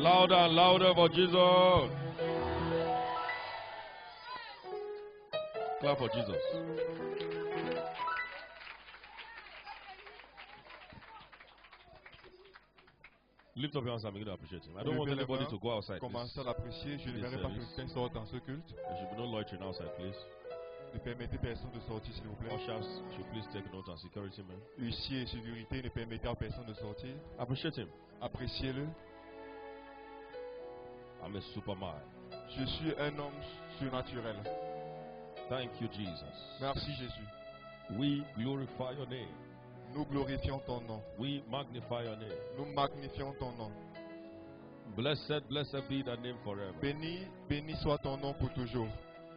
Louder and louder for Jesus. Clap for Jesus. Lift up your hands and begin to appreciate him. I don't want anybody to go outside. Commencez à l'apprécier. Je ne verrai pas que quelqu'un sorte dans ce culte. There should be no loitering outside, please. Ne permettez personne de sortir, s'il vous plaît. Ushers should please take note, and security men. Huissier et sécurité, ne permettez à personne de sortir. Appreciate him. Appréciez-le. I'm a superman. Je suis un homme surnaturel. Thank you, Jesus. Merci, Jésus. We glorify your name. Nous glorifions ton nom. We magnify your name. Nous magnifions ton nom. Blessed, blessed be thy name forever. Béni, béni soit ton nom pour toujours.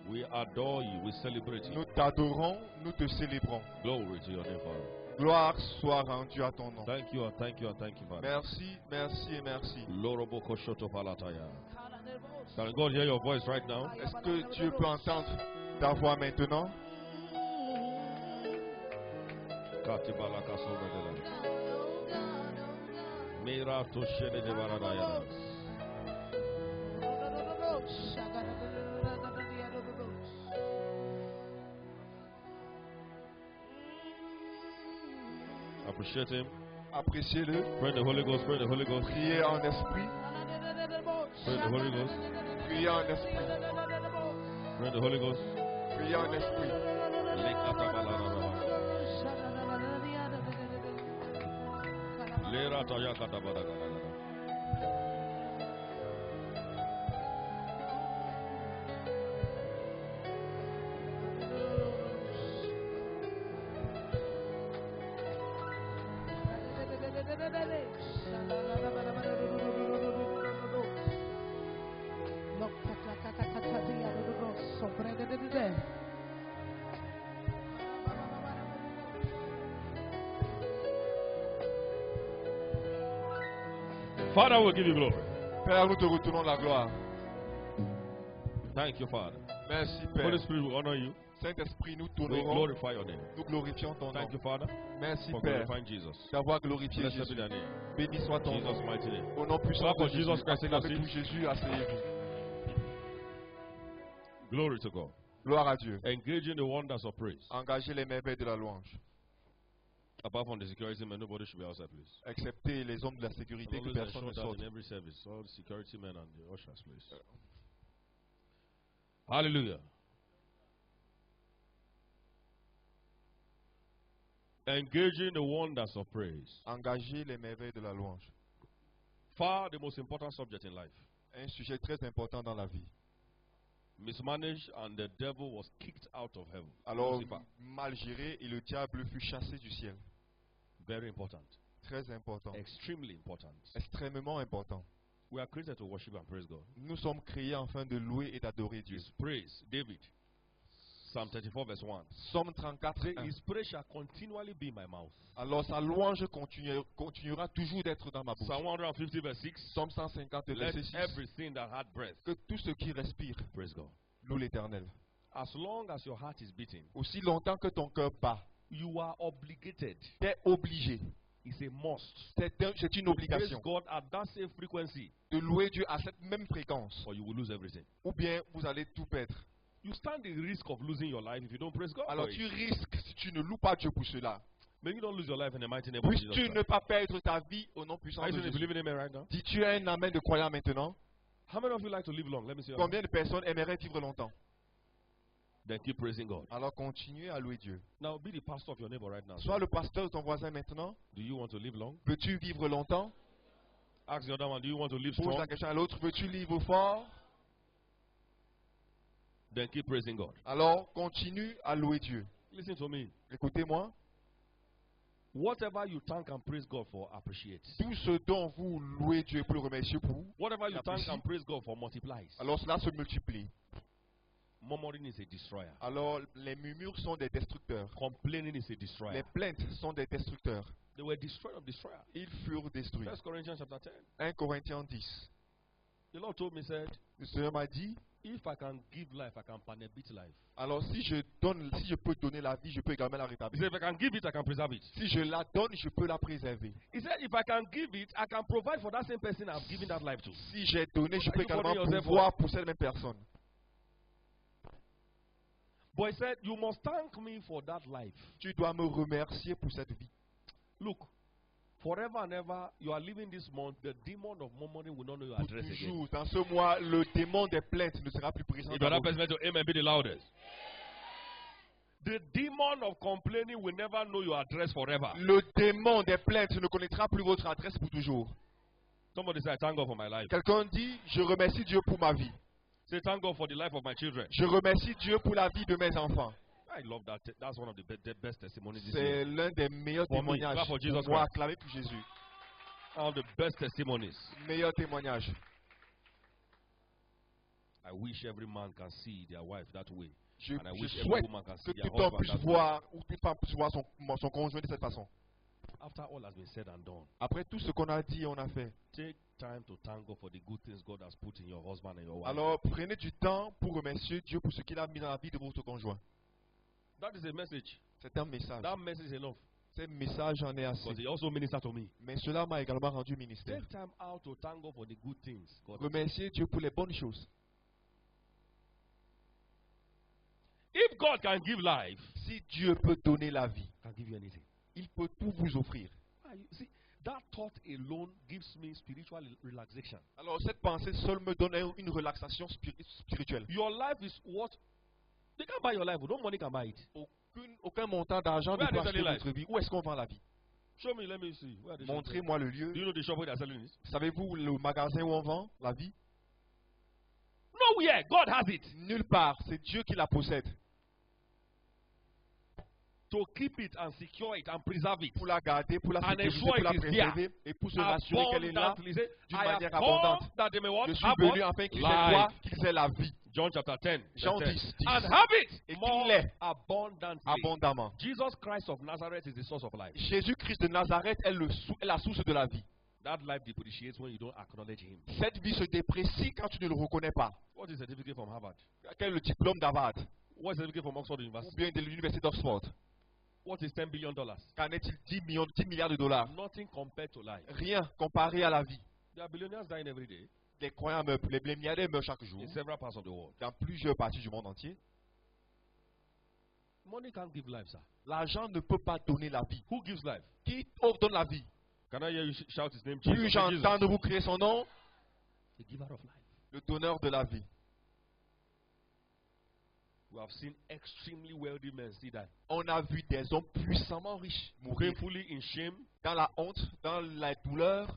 We adore you. We celebrate you. Nous t'adorons, nous te célébrons. Glory to your name, Father. Gloire soit rendue à ton nom. Thank you, and thank you, and thank you, Father. Merci, merci et merci. Loroboko shoto palataya. Can God hear your voice right now? Est-ce que Dieu peut entendre ta voix maintenant? Katibalaka sobedela. Mira toshene de baradaya. Appreciate him. Appréciez-le. Pray the Holy Ghost. Pray the Holy Ghost. Priez en esprit. Pray the Holy Ghost. Priez en esprit. Pray the Holy Ghost. Priez en esprit. Lera taya katabada. Father, will give you glory. Père, nous te retournons la gloire. Thank you, Father. Merci, Père. Holy Spirit will honor you. Saint-Esprit, nous We t'honorons. glorify your name. Nous glorifions ton nom. Thank you, Father, Merci, for Père, glorifying Jesus. d'avoir glorifié Blessed be Jésus. thy name. Béni soit ton Jesus' nom. mighty name. Au nom puissant Clap de for Jesus Jésus. Christ, Acclamez take a pour seat. Jésus, asseyez-vous. Glory to God. Gloire à Dieu. Engaging the wonders of praise. Engagez les merveilles de la louange. Apart from the security men, nobody should be outside, please. Excepté les hommes de la sécurité, que Always personne ne ensure that sorte. in every service, all the security men and the ushers, please. Hallelujah. Engaging the wonders of praise. Engagez les merveilles de la louange. Far the most important subject in life. Un sujet très important dans la vie. Mismanaged, and the devil was kicked out of heaven. Alors, Lucifer. mal géré et le diable fut chassé du ciel. Very important. Très important. Extremely important. Extrêmement important. We are created to worship and praise God. Nous sommes créés afin de louer et d'adorer Dieu. His praise, David, Psalm 34 verse 1. Somme 34, Say, 1. His praise shall continually be in my mouth. Alors sa louange continuera toujours d'être dans ma bouche. Psalm 150 verse 6. Somme 150, Let verset 6. everything that had breath Que tout ce qui respire praise God. loue l'Éternel. As long as your heart is beating, Aussi longtemps que ton cœur bat, you are obligated. tu es obligé. It's a must. C'est une Praise obligation God at that same frequency, de louer Dieu à cette même fréquence. or you will lose everything. Ou bien vous allez tout perdre. You stand the risk of losing your life if you don't praise God. Alors for tu it. risques, si tu ne loues pas Dieu pour cela, May you don't lose your life in the mighty name of Jesus puisses-tu Christ. ne pas perdre ta vie au nom puissant Are de you Jésus. believing in me right now? Dis-tu un amen de croyant maintenant? How many of you like to live long? Let me see. Your hand. Combien de personnes aimeraient vivre longtemps? Then keep praising God. Alors continuez à louer Dieu. Now be the pastor of your neighbor right now. Sois le pasteur de ton voisin maintenant. Do you want to live long? Veux-tu vivre longtemps? Ask the other one, do you want to live Pose strong? la question à l'autre. Veux-tu vivre fort? Then keep praising God. Alors continue à louer Dieu. Listen to me. Écoutez-moi. Whatever you thank and praise God for, appreciate. Tout ce dont vous louez Dieu pour le remercier pour, Whatever you thank Apprécie. and praise God for, multiplies. alors cela se multiplie. Murmuring is a destroyer. Alors les murmures sont des destructeurs. Complaining is a destroyer. Les plaintes sont des destructeurs. They were destroyed of destroyer. Ils furent détruits. 1 Corinthians chapter 10. 1 Corinthiens 10. The Lord told me, said, Le Seigneur m'a dit, If I can give life, I can panabit life. Alors si je peux donner la vie, je peux également la He rétablir. said, if I can give it, I can preserve it. Si je la donne, je peux la préserver. He said, if I can give it, I can provide for that same person I've given that life to. Si j'ai donné, je What peux are you également calling yourself pouvoir pour cette même personne. But he said, you must thank me for that life. Tu dois me remercier pour cette vie. Look, forever and ever, you are living this month, the demon of money will not know your Pour address again. toujours, dans ce mois, le démon des plaintes ne sera plus présent. If dans you're that vos vies. person, to amen, be the loudest. The demon of complaining will never know your address forever. Le démon des plaintes ne connaîtra plus votre adresse pour toujours. Somebody say, I thank God for my life. Quelqu'un dit, je remercie Dieu pour ma vie. Say, thank God for the life of my children. Je remercie Dieu pour la vie de mes enfants. I love that. That's one of the best testimonies this C'est year. l'un des meilleurs For me, témoignages. clap for Jesus Pour moi, Christ. acclamé pour Jésus. One of the best testimonies. Meilleur témoignage. I wish every man can see their wife that way. Je And I wish every souhaite woman can que see their tout homme husband puisse that way. voir, ou toute femme puisse voir son conjoint de cette façon. After all has been said and done, Après tout ce qu'on a dit et on a fait, take time to thank God for the good things God has put in your husband and your wife. alors prenez du temps pour remercier Dieu pour ce qu'il a mis dans la vie de votre conjoint. That is a message. C'est un message. That message is enough. Ce message en est assez. Because he also ministered to me. Mais cela m'a également rendu ministère. Take time out to thank God for the good things God has. Remercier Dieu pour les bonnes choses. If God can give life, Si Dieu peut donner la vie, He can give you anything. il peut tout vous offrir. See, that thought alone gives me spiritual relaxation. Alors cette pensée seule me donne une relaxation spirituelle. Your life is what they can't buy your life. No money can buy it. Aucun montant d'argent ne Where peut are they acheter selling votre vie. Où est-ce qu'on vend la vie? Show me, let me see. Where are they selling? Montrez-moi le Do lieu. you know the shop where they are selling this? Savez-vous le magasin où on vend la vie? Nowhere. God has it. Nulle part. C'est Dieu qui la possède. To keep it and secure it and preserve it. Pour la garder, pour la And sécuriser, ensure pour la it is préserver et pour se rassurer qu'elle est là Abundantly. Say, d'une I have manière come abondante. that they may what? Je suis Have venu what? afin qu'ils aient Life. quoi? Qu'ils aient la vie. John chapter 10. Jean verse 10, 10. 10. And have it Et more qu'il l'ait abundantly. abondamment. Jesus Christ of Nazareth is the source of life. Jésus-Christ de Nazareth est la source de la vie. That life depreciates when you don't acknowledge Him. Cette vie se déprécie quand tu ne le reconnais pas. What is the certificate from Harvard? Quel est le diplôme d'Harvard? What is the certificate from Oxford Ou University? bien de l'université d'Oxford? What is $10 billion? Qu'en est-il 10 milliards de dollars? Nothing compared to life. Rien comparé à la vie. There are billionaires dying every day Les croyants meurent, les milliardaires meurent chaque jour in several parts of the world. dans plusieurs parties du monde entier. Money can't give life, sir. L'argent ne peut pas donner la vie. Who gives life? Qui donne la vie? Can I hear you shout His name? Plus Jesus. j'entends de vous crier son nom, The giver of life. le donneur de la vie. We have seen extremely wealthy men see that. On a vu des hommes puissamment riches mourir Painfully in shame, dans la honte, dans la douleur,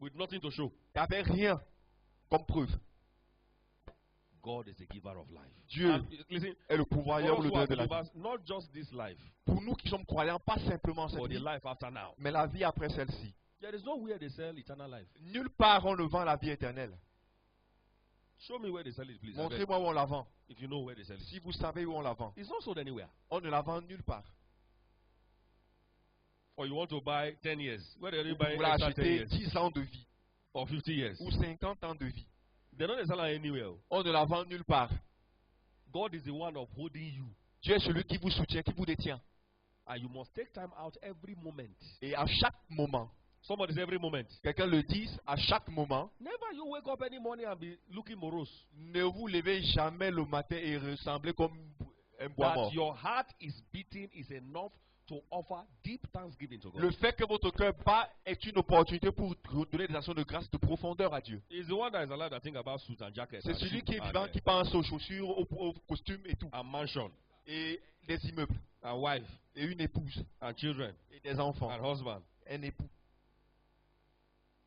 with nothing to show. qui n'avaient rien comme preuve. God is the giver of life. Dieu And, listen, est le pourvoyeur for ou us le who are donneur de la vie. believers, not just this life, Pour nous qui sommes croyants, pas simplement cette but the vie, life after now. mais la vie après celle-ci. There is nowhere they sell eternal life. Nulle part on ne vend la vie éternelle. Show me where they sell it, please. I beg. Montrez-moi où on la vend. If you know where they sell it. Si vous savez où on la vend, It's not sold anywhere. on ne la vend nulle part. Or you want to buy 10 years. Where are Vous you buying voulez extra 10 acheter years? 10 ans de vie Or 50 years? ou 50 ans de vie. They're not selling anywhere. On ne la vend nulle part. God is the one upholding you. Dieu est celui qui vous soutient, qui vous détient. And you must take time out every moment. Et à chaque moment, Somebody say every moment. quelqu'un le dise, à chaque moment, Never you wake up any morning and be looking morose. ne vous levez jamais le matin et ressemblez comme un bois That mort. your heart is beating is enough to offer deep thanksgiving to God. Le fait que votre cœur bat est une opportunité pour donner des actions de grâce de profondeur à Dieu. He's the one that is allowed to think about suit and jacket C'est and celui shoe qui est and, vivant, qui pense aux chaussures, aux costumes et tout. and mansion Et des immeubles, and wife et une épouse, and children et des enfants, and husband. un époux.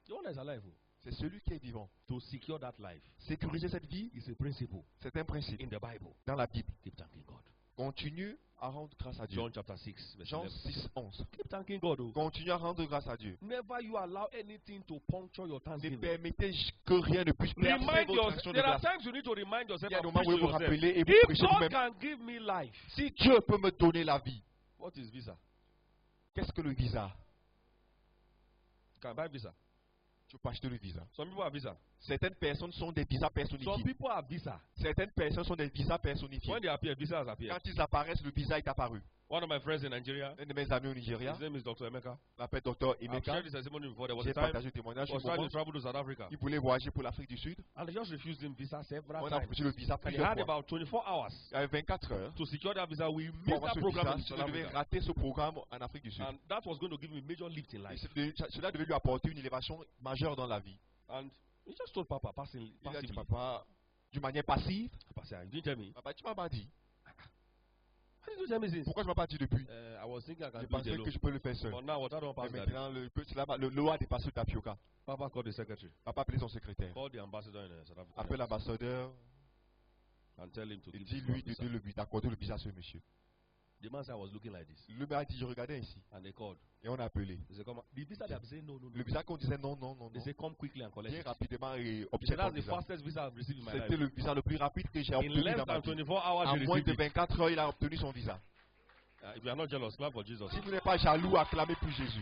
The one that is alive C'est celui qui est vivant. to secure that life Sécuriser cette vie, is a principle c'est un principe in the Bible. dans la Bible. Keep thanking God. Continue à rendre grâce à Dieu. John chapter 6, verse Jean 11. 6, 11. Keep thanking God. Oh. Continue à rendre grâce à Dieu. Never you allow anything to puncture your Ne thanksgiving. permettez que rien ne puisse percer Remind votre yourself. action de There are grâce. times you need to remind yourself Il y a des and moments preach où to vous vous yourself. rappelez et vous If prêchez God vous-même. can give me life, Si Dieu peut me donner la vie, what is visa? qu'est-ce que le visa? You can buy visa. Tu peux acheter le visa. Some people have visa. Certaines personnes sont des visas Some personnifiés. people have visa. Certaines personnes sont des visas personnifiés. When they appear, visas appear. Quand ils apparaissent, le visa est apparu. One of my friends in Nigeria, Un de mes amis au Nigeria, his name is Dr. Emeka. m'appelle Dr. I've Emeka. shared this testimony before. There was J'ai a time partagé le témoignage. he was Un trying moment, to travel to South Africa. il voulait voyager pour l'Afrique du Sud. And they just refused him visa several On a times. refusé le visa And he plusieurs had fois. about 24 hours Il y avait 24 heures to secure that visa. We pour missed avoir that ce program in visa. South Il devait Africa. rater ce programme en Afrique du Sud. And that was going to give him a major lift in Et life. cela devait lui apporter une élévation majeure dans la vie. And he just told Papa passively. Il a dit, papa, d'une manière passive, Papa said, you didn't tell me. papa, tu m'as pas dit. How did you tell me this? Pourquoi tu m'as pas dit depuis? I was thinking I can Je do it pensais alone. que je peux le faire seul. But now, what I don't Mais pass that. maintenant, le loi a dépassé le tapioca. Papa called the secretary. Papa appelait son secrétaire. Call the ambassador in South Africa. Appelle l'ambassadeur And tell him to et give dis-lui this de le visa, d'accorder le visa à ce monsieur. The man said I was looking like this. Le mec a dit, je regardais ici. And they called. Et on a appelé. They said, come on. The visa they have said no, no, no. Le visa qu'on disait non, non, non, They non. said, come quickly and collect Viens it. rapidement et He obtiens said, ton that's the visa. fastest visa I've received in my C'était life. le visa le plus rapide que j'ai In obtenu less dans ma than vie. 24 hours, En you moins received de it. 24 heures, il a obtenu son visa. If you are not jealous, clap for Jesus. Si vous n'êtes pas jaloux, acclamez pour Jésus.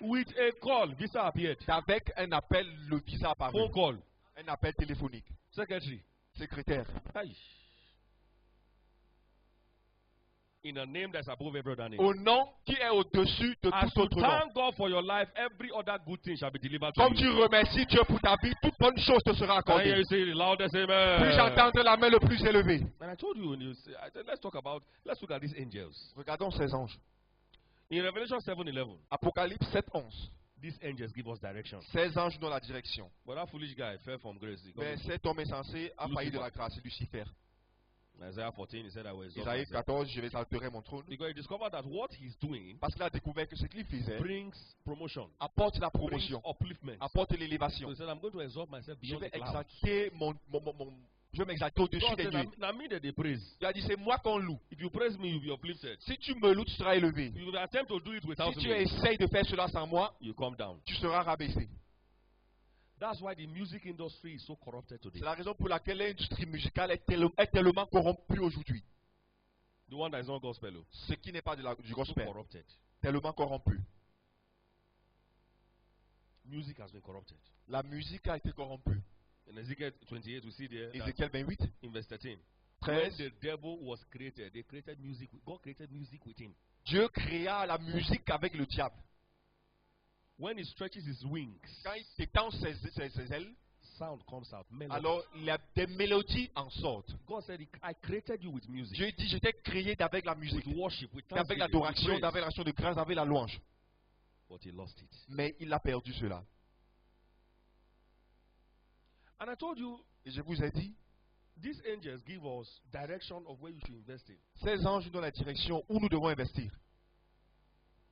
With a call, visa appeared. Avec un appel, le visa apparu. Phone call. Un appel téléphonique. Secretary. Secrétaire. Aye. In a name that's above every other name. Au nom qui est au-dessus de As tout you autre nom. thank God for your life, every other good thing shall be delivered to Comme you. tu remercies Dieu pour ta vie, toute bonne chose te sera Can I hear accordée. you say the loudest Puis amen? j'entends la main le plus élevée. And I told you when you say, I said, let's look at these angels. Regardons ces anges. In Revelation 7:11, Apocalypse 7:11. these angels give us direction. Ces anges dans la direction. But that foolish guy fell from grace. He got Mais cet homme insensé a failli de la grâce, Lucifer. Isaiah 14, he said, I will exalt Isaïe myself. 14, je vais exalter mon trône. Because he discovered that what he's doing Parce qu'il a découvert que ce qu'il faisait brings promotion, apporte la brings promotion, upliftment. apporte So l'élévation. he said, I'm going to exalt myself Je beyond vais the clouds. exalter je vais m'exalter au-dessus God des said, nuées. now me that they praise. Il a dit, c'est moi qu'on loue. If you praise me, you'll be uplifted. Si tu me loues, tu seras élevé. If you attempt to do it without Si tu me, essayes de faire cela sans moi, you come down. tu seras rabaissé. That's why the music industry is so corrupted today. C'est la raison pour laquelle l'industrie musicale est tellement corrompue aujourd'hui. The one that is not gospel, oh, Ce qui n'est pas du so gospel, corrupted. tellement corrompu. Music has been corrupted. La musique a été corrompue. In Ezekiel 28, we see there that Ézéchiel 28, in verse 13. When 13. the devil was created, they created music. God created music with him. Dieu créa la musique avec le diable. When he stretches his wings, Quand il étend ses ailes, sound comes out. Melody. alors des mélodies en sortent. God said, I created you with music, Dieu dit, je t'ai créé avec la musique, with worship, with avec thanksgiving, l'adoration, with praise. avec l'action de grâce, avec la louange. But he lost it. Mais il a perdu cela. And I told you, Et je vous ai dit, these angels give us direction of where you should invest in. ces anges dans la direction où nous devons investir.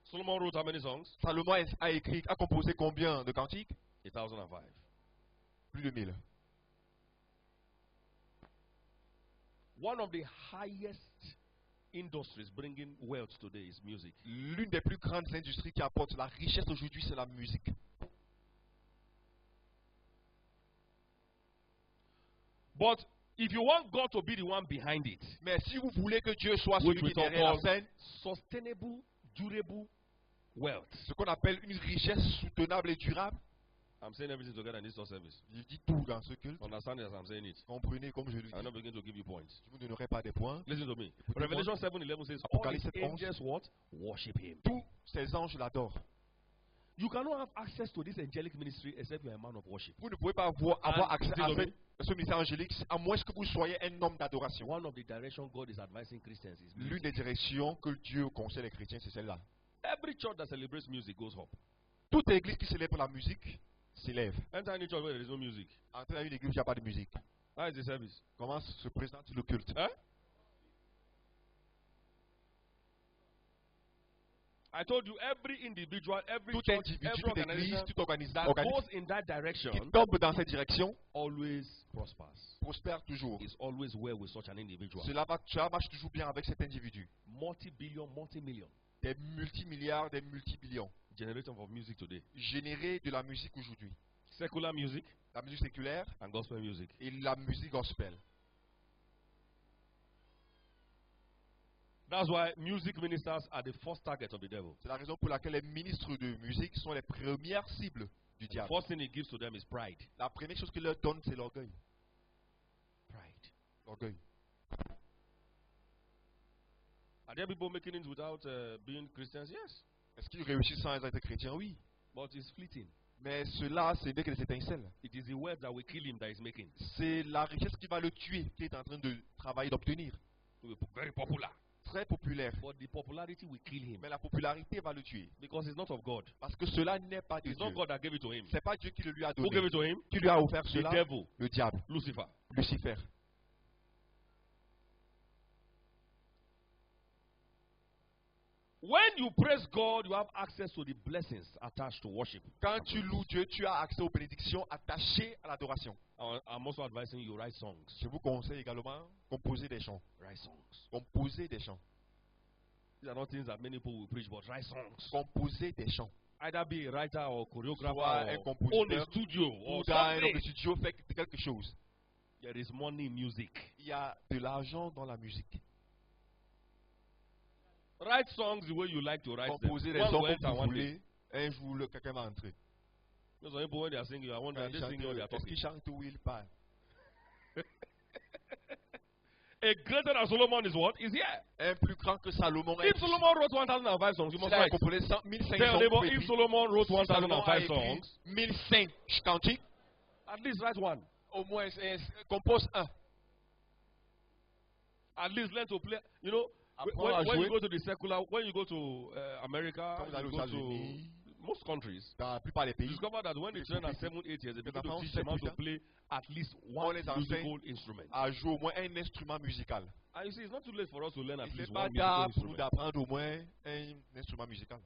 Solomon wrote how many songs? Salomon a écrit, a composé combien de cantiques? 1005. Plus de 1000. One of the highest industries bringing wealth today is music. L'une des plus grandes industries qui apporte la richesse aujourd'hui, c'est la musique. But if you want God to be the one behind it, Mais si vous voulez que Dieu soit which celui we qui est talk derrière la about scène, sustainable, durable wealth. ce qu'on appelle une richesse soutenable et durable, I'm saying everything together in this service. je dis tout dans ce culte. Understand it as I'm saying it. Comprenez comme je le I'm not dis. beginning to give you points. Je vous donnerai pas des points. Listen to me. Écoutez-moi. Revelation 7:11 says, all Apocalypse his 7:11. angels what? Worship him. Tous ces anges l'adorent. You cannot have access to this angelic ministry except you are a man of worship. Vous ne pouvez pas avoir accès à Désolé. ce ministère angélique à moins que vous soyez un homme d'adoration. One of the directions God is advising Christians is L'une music. des directions que Dieu conseille les chrétiens, c'est celle-là. Every church that celebrates music goes up. Toute église qui célèbre la musique s'élève. Enter any church where there is no music. Entrez dans une église où il n'y a pas de musique. How is the service? Comment se présente le culte? Huh? I told you every individual, every Tout church, individu, every toute église, organization tout organisme that goes in that direction qui tombe dans cette direction always prospers. prospère toujours. It's always well with such an individual. Cela marche toujours bien avec cet individu. Multi-billion, multi-million. Des multimilliards, des multibillions Generation of music today. générés de la musique aujourd'hui. Secular music La musique séculaire and gospel music. et la musique gospel. That's why music ministers are the first target of the devil. C'est la raison pour laquelle les ministres de musique sont les premières cibles du The diable. first thing he gives to them is pride. La première chose qu'il leur donne, c'est l'orgueil. Pride. L'orgueil. Are there people making it without being Christians? Yes. Est-ce qu'ils réussissent sans être chrétiens? Oui. But it's fleeting. Mais cela, c'est que des étincelles. It is the wealth that will kill him that is making. C'est la richesse qui va le tuer, qui est en train de travailler, d'obtenir. To be very popular. Très populaire. But the popularity will kill him. Mais la popularité va le tuer. Because it's not of God. Parce que cela n'est pas de It's Dieu. not God that gave it to him. C'est pas Dieu qui le lui a Who gave donné. it to him? Qui lui a offert The cela? devil. Le diable. Lucifer. Lucifer. When you praise God, you have access to the blessings attached to worship. Quand tu loues Dieu, tu as accès aux bénédictions attachées à l'adoration. I'm also advising you write songs. Je vous conseille également composer des chants. Write songs. Composer des chants. These are not things that many people will preach, but write songs. Composer des chants. Either be a writer or choreographer Soit un or own a compositeur studio ou or dans un something. studio fait quelque chose. There is money in music. Il y a de l'argent dans la musique. Write songs the way you like to write them. Composer les One sons will enter comme vous one day. voulez. Un jour, quelqu'un va entrer. You know, some people when they are singing, I wonder, Quand are they il singing or they are chante, est-ce talking? qu'il chante ou il parle? A greater than Solomon is what? Is here. Un plus grand que Salomon. If Solomon wrote 1005 songs, you must Il a write. composé 1500 Tell your neighbor, poétiques. if Solomon wrote Si Salomon a 1005 écrit songs, 1500 cantiques, at least write one. au moins compose un. At least learn to play. You know, Apprends à when you jouer. go to the secular, when you go to America, Quand vous allez you aux go to États-Unis, most countries, dans la plupart des you pays, discover that when they train at 7, 8 years, they begin to enfants teach them how to 7, 8 play at least on one les enseigne musical instrument. à jouer au moins un instrument musical. And you see, it's not too late for us to learn at Et least c'est pas one musical tard pour nous instrument. d'apprendre au moins un instrument musical.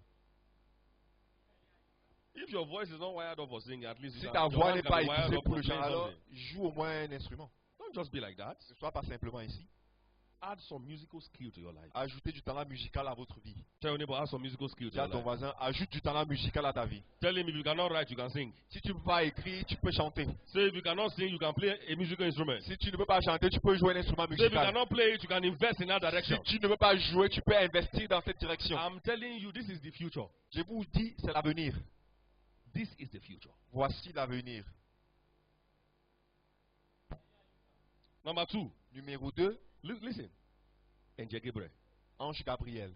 If your voice is not wired up for singing, at least Si you ta can, your voix hand n'est can pas be wired aiguisée up pour for le chant, playing alors something. joue au moins un instrument. Don't just be like that. Ne sois pas simplement ici. Add some musical skill to your life. Ajoutez du talent musical à votre vie. Tell your neighbor, add some musical skill to Dis à your ton life. voisin, ajoute du talent musical à ta vie. Tell him if you cannot write, you can sing. Si tu ne peux pas écrire, tu peux chanter. Say if you cannot sing, you can play a musical instrument. Si tu ne peux pas chanter, tu peux jouer un instrument Say if you musical. cannot play it, you can invest in that Si direction. tu ne peux pas jouer, tu peux investir dans cette direction. I'm telling you, this is the future. Je vous dis, c'est l'avenir. This is the future. Voici l'avenir. Number 2, Numéro 2, listen. Angel Gabriel, Ange Gabriel.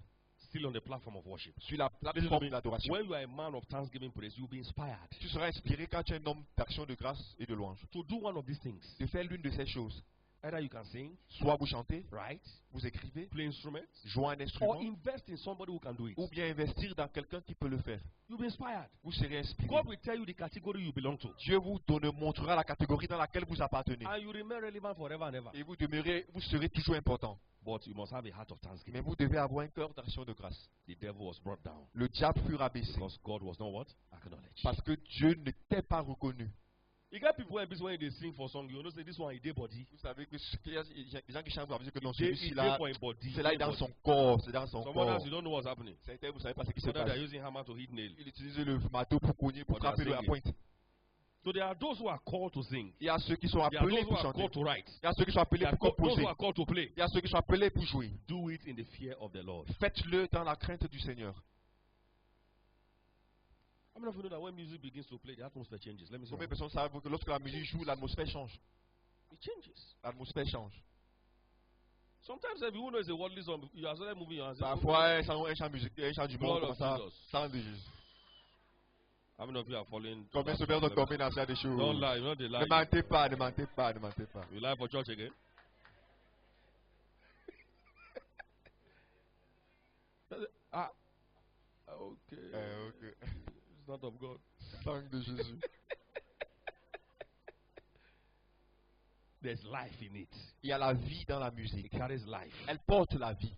still on the platform of worship. Sur la Listen to plateforme me. de l'adoration. When you are a man of thanksgiving praise, you'll be inspired Tu seras inspiré quand tu es un homme d'action de grâce et de louange. to do one of these things. De faire l'une de ces choses. Either you can sing, Soit vous chantez, write, vous écrivez, play instruments, jouez un or instrument, invest in somebody who can do it. ou bien investir dans quelqu'un qui peut le faire. You'll be inspired. Vous serez inspiré. God will tell you the category you belong to. Dieu vous montrera la catégorie dans laquelle vous appartenez. And you remain relevant forever and ever. Et vous serez toujours important. But you must have a heart of Mais thanksgiving. vous devez avoir un cœur d'action de grâce. The devil was brought down Le diable fut rabaissé. because God was not what? Acknowledged. Parce que Dieu ne t'est pas reconnu. You get people when they sing for song, you know, say this one is their body. Vous savez que il y a des gens qui chantent, vous savez que non, It's there celui-ci-là, for a body. c'est là their dans body. son corps. C'est dans son Some corps. others, you don't know what's happening. Certains, vous savez pas ce qui se Others, passe. they're using hammer to hit nail. Il utilise le marteau pour cogner, pour But they are frapper la singing. pointe. So there are those who are called to sing. Il y a ceux qui sont There are appelés those who pour are chanter. called to write. Il y a ceux qui sont appelés There are pour those composer. who are called to play. Il y a ceux qui sont appelés pour jouer. Do it in the fear of the Lord. Faites-le dans la crainte du Seigneur. How many of you know that when music begins to play, the atmosphere changes? Let me see. Combien de personnes savent que lorsque la musique joue, l'atmosphère change. It changes. L'atmosphère change. Sometimes if you know it's a worldly song, you are started moving your hands. Parfois, un chant musique, un chant du monde, Blood comme of ça, Jesus. sang de Jésus. How many of you are following? Combien de personnes ont tombé dans ça des choses? Don't lie, you know they lie. Ne mentez pas, ne mentez pas, ne mentez pas. You lie for church again? Okay. Ok. It's not of God. Sang de Jésus. There's life in it. Il y a la vie dans la It musique. carries life. Elle porte la vie.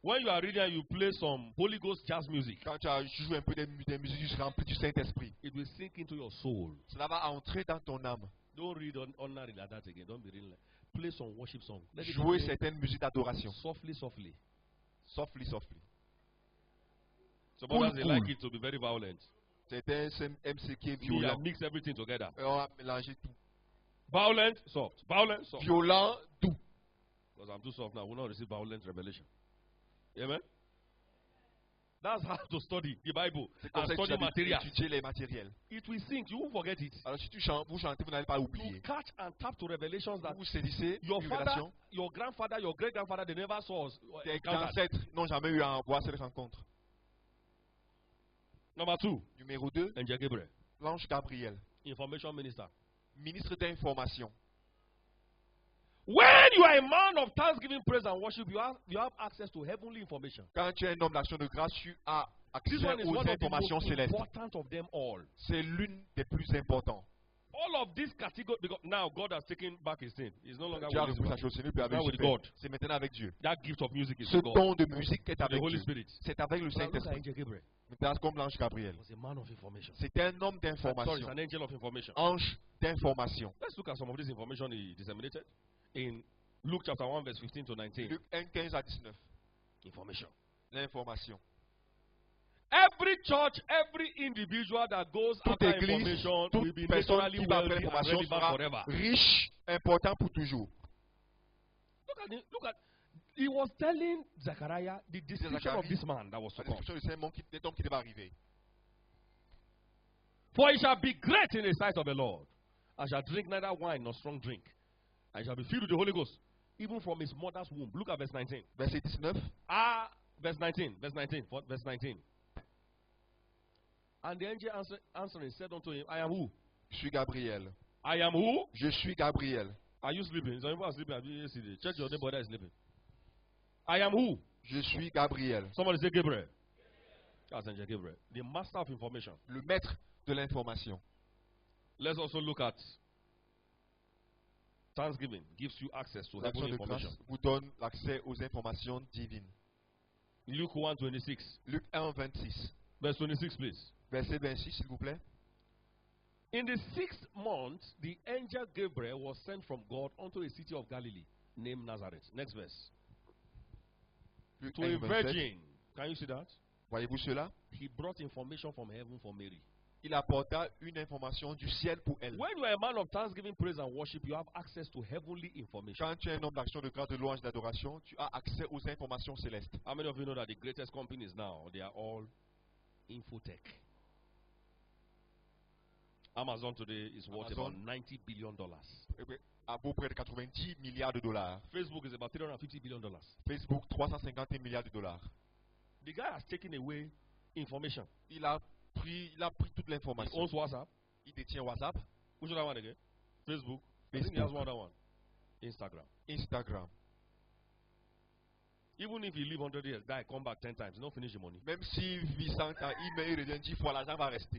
When you are reading and you play some Holy Ghost jazz music, Quand tu joues un peu des musiques remplies du Saint-Esprit, it will sink into your soul. cela va entrer dans ton âme. Don't read ordinary like that again. Don't be reading like. Play some worship song. Let it Jouer play certaines musiques d'adoration. softly, softly. Softly, softly. Some Cool, others they cool. like it to be very violent. C'était un MC qui est You violent. mix everything together. Et on a mélangé tout. Violent, soft. Violent, soft. Violent, doux. Because I'm too soft now. We will not receive violent revelation. Amen. That's how to study the Bible C'est comme and ça que tu study dois materials. étudier les matériels. It will sink. You won't forget it. Alors si vous chantez, vous n'allez pas You oublier. catch and tap to revelations that Vous saisissez your une father, révélation. your grandfather, your great grandfather, they never saw us. Tes encountered. ancêtres n'ont jamais eu à voir cette rencontre. Number 2, Numéro 2, Angel Gabriel, l'ange Gabriel, information minister. ministre d'information. When you are a man of thanksgiving, praise and worship, you have access to heavenly information. Quand tu es un homme d'action de grâce, tu as This accès one is aux one of the informations most célestes. important of them all. C'est l'une des plus importantes. All of these categories, because now God has taken back his thing. He's no longer Dieu a with, reçu sa his chose, c'est lui, puis avec Now with Dieu. God. C'est maintenant avec Dieu. That gift of music is Ce with God. don de musique est The avec Holy Dieu. Spirit. C'est avec le Now look at Saint-Esprit. Angel Gabriel. Maintenant, comme l'ange Gabriel. He was a man of information. C'est un homme Sorry, it's d'information. an angel of information. Ange d'information. Let's look at some of this information he disseminated in Luke chapter 1, verse 15 to 19. Luc 1, 15 à 19. Information. L'information. Every church, every individual that goes Toute after église, information will toute be personne naturally qui va après wealthy and l'information relevant sera forever. riche, important pour toujours. Look at, he was telling Zechariah the description of Zacharie, this man that was to La come. description de cet homme qui devait arriver. For he shall be great in the sight of the Lord, and shall drink neither wine nor strong drink, and shall be filled with the Holy Ghost, even from his mother's womb. Look at verse 19. Verset 19. Verse 19. Verse 19. And the angel answering said unto him, I am who? Je suis Gabriel. I am who? Je suis Gabriel. Are you sleeping? Some people are sleeping. Check your neighbor that is sleeping. I am who? Je suis Gabriel. Somebody say Gabriel. That's Angel Gabriel. The master of information. Le maître de l'information. Let's also look at Thanksgiving gives you access to L'action heavenly de grâce information. vous donne l'accès aux informations divines. Luke 1:26. Luc 1, 26. Verse 26, please. Verset 26, s'il vous plaît. In the 6th month, the angel Gabriel was sent from God unto a city of Galilee named Nazareth. Next verse. Luc To 1, a 27. virgin. Can you see that? Voyez-vous cela? He brought information from heaven for Mary. Il apporta une information du ciel pour elle. When you are a man of thanksgiving, praise, and worship, you have access to heavenly information. Quand tu es un homme d'action de grâce, de louange, d'adoration, tu as accès aux informations célestes. How many of you know that the greatest companies now, they are all infotech? Amazon today is worth Amazon. about $90 billion. À peu près de 90 milliards de dollars. Facebook is about $350 billion. Facebook, 350 milliards de dollars. The guy has taken away information. Il a pris toute He l'information. owns WhatsApp. Il détient WhatsApp, Which other one again? Facebook. I think he has one other one. Instagram. Instagram. Even if you live 100 years, die, come back 10 times, you don't finish the money. Même si vit 100 ans, il met revient 10 fois, l'argent va rester.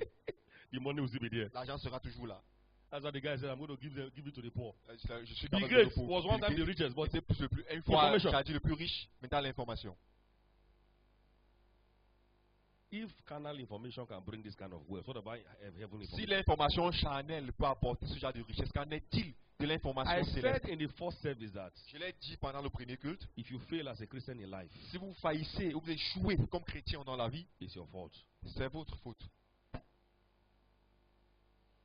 The money will still be there. L'argent sera toujours là. That's why the guy said, I'm going to give it to the poor. Je suis Bill capable de Gates le was one time the richest, but C'était le plus, une fois, Information. j'ai dit le plus riche, maintenant l'information. if carnal information can bring this kind of wealth, what about heavenly Si information? l'information charnelle peut apporter ce genre de richesse, qu'en est-il de I l'information said céleste? in the first service that Je l'ai dit pendant le premier culte. if you fail as a Christian in life, Si vous faillissez ou vous échouez comme chrétien dans la vie, it's your fault. c'est votre faute.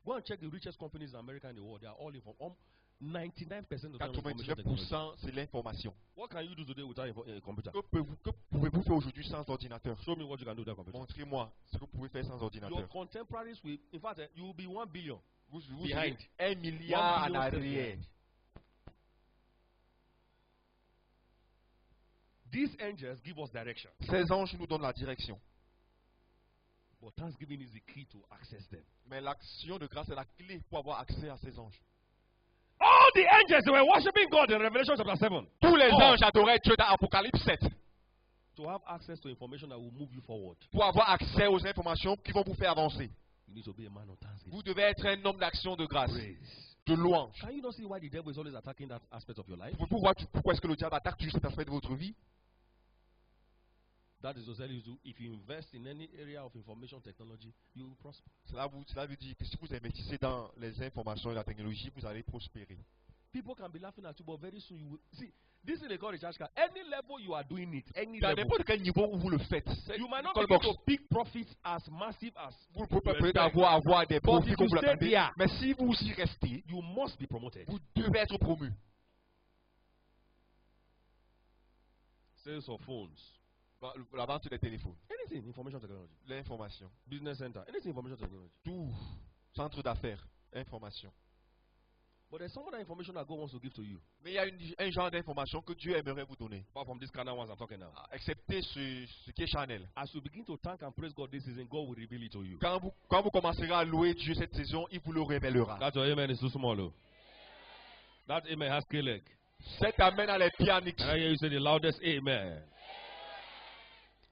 Go and check the richest companies in America and the world. They are all informed. 99% of them are information technology. 99% c'est l'information. What can you do today without a computer? Que pouvez-vous faire aujourd'hui sans ordinateur? Show me what you can do without a computer. Montrez-moi ce que vous pouvez faire sans Your ordinateur. contemporaries will, in fact, you will be 1 billion. Vous behind. serez 1 milliard 1 en billion arrière. These angels give us direction. Ces anges nous donnent la direction. But thanksgiving is the key to access them. Mais l'action de grâce est la clé pour avoir accès à ces anges. All the angels, they were worshiping God in Revelation chapter 7. Tous les Oh. anges adoraient Dieu dans Apocalypse 7. To have access to information that will move you forward, Pour avoir accès aux informations qui vont vous faire avancer. you need to be a man of thanksgiving. Vous devez être un homme d'action de grâce, Praise. de louange. Can you not see why the devil is always attacking that aspect of your life? Vous voir pourquoi est-ce que le diable attaque toujours cet aspect de votre vie? That is to tell you, if you invest in any area of information technology, you will prosper. Cela veut dire que si vous investissez dans les informations et la technologie, vous allez prospérer. People can be laughing at you, but very soon you will see. This is the call recharge card. Any level you are doing it, any Dans level, n'importe quel niveau où vous le faites, you might not call be able box. to pick profits as massive as Vous pouvez you peut-être expect. avoir des profits if comme you vous stay l'attendez. there, Mais si vous y restez, you must be promoted. vous devez être promu. Sales of phones. La vente des téléphones, Anything, information technology. l'information, Business center, anything, information technology. tout, centre d'affaires, information. But there's some other information that God wants to give to you. Mais il y a un genre d'information que Dieu aimerait vous donner, Apart from these carnal ones I'm talking now. excepté ce qui est charnel. As you begin to thank and praise God this season, God will reveal it to you. Quand vous commencerez à louer Dieu cette saison, il vous le révélera. That your amen is too small, though. That amen has K-leg. Cet amen a les pieds en X. And I hear you say the loudest amen.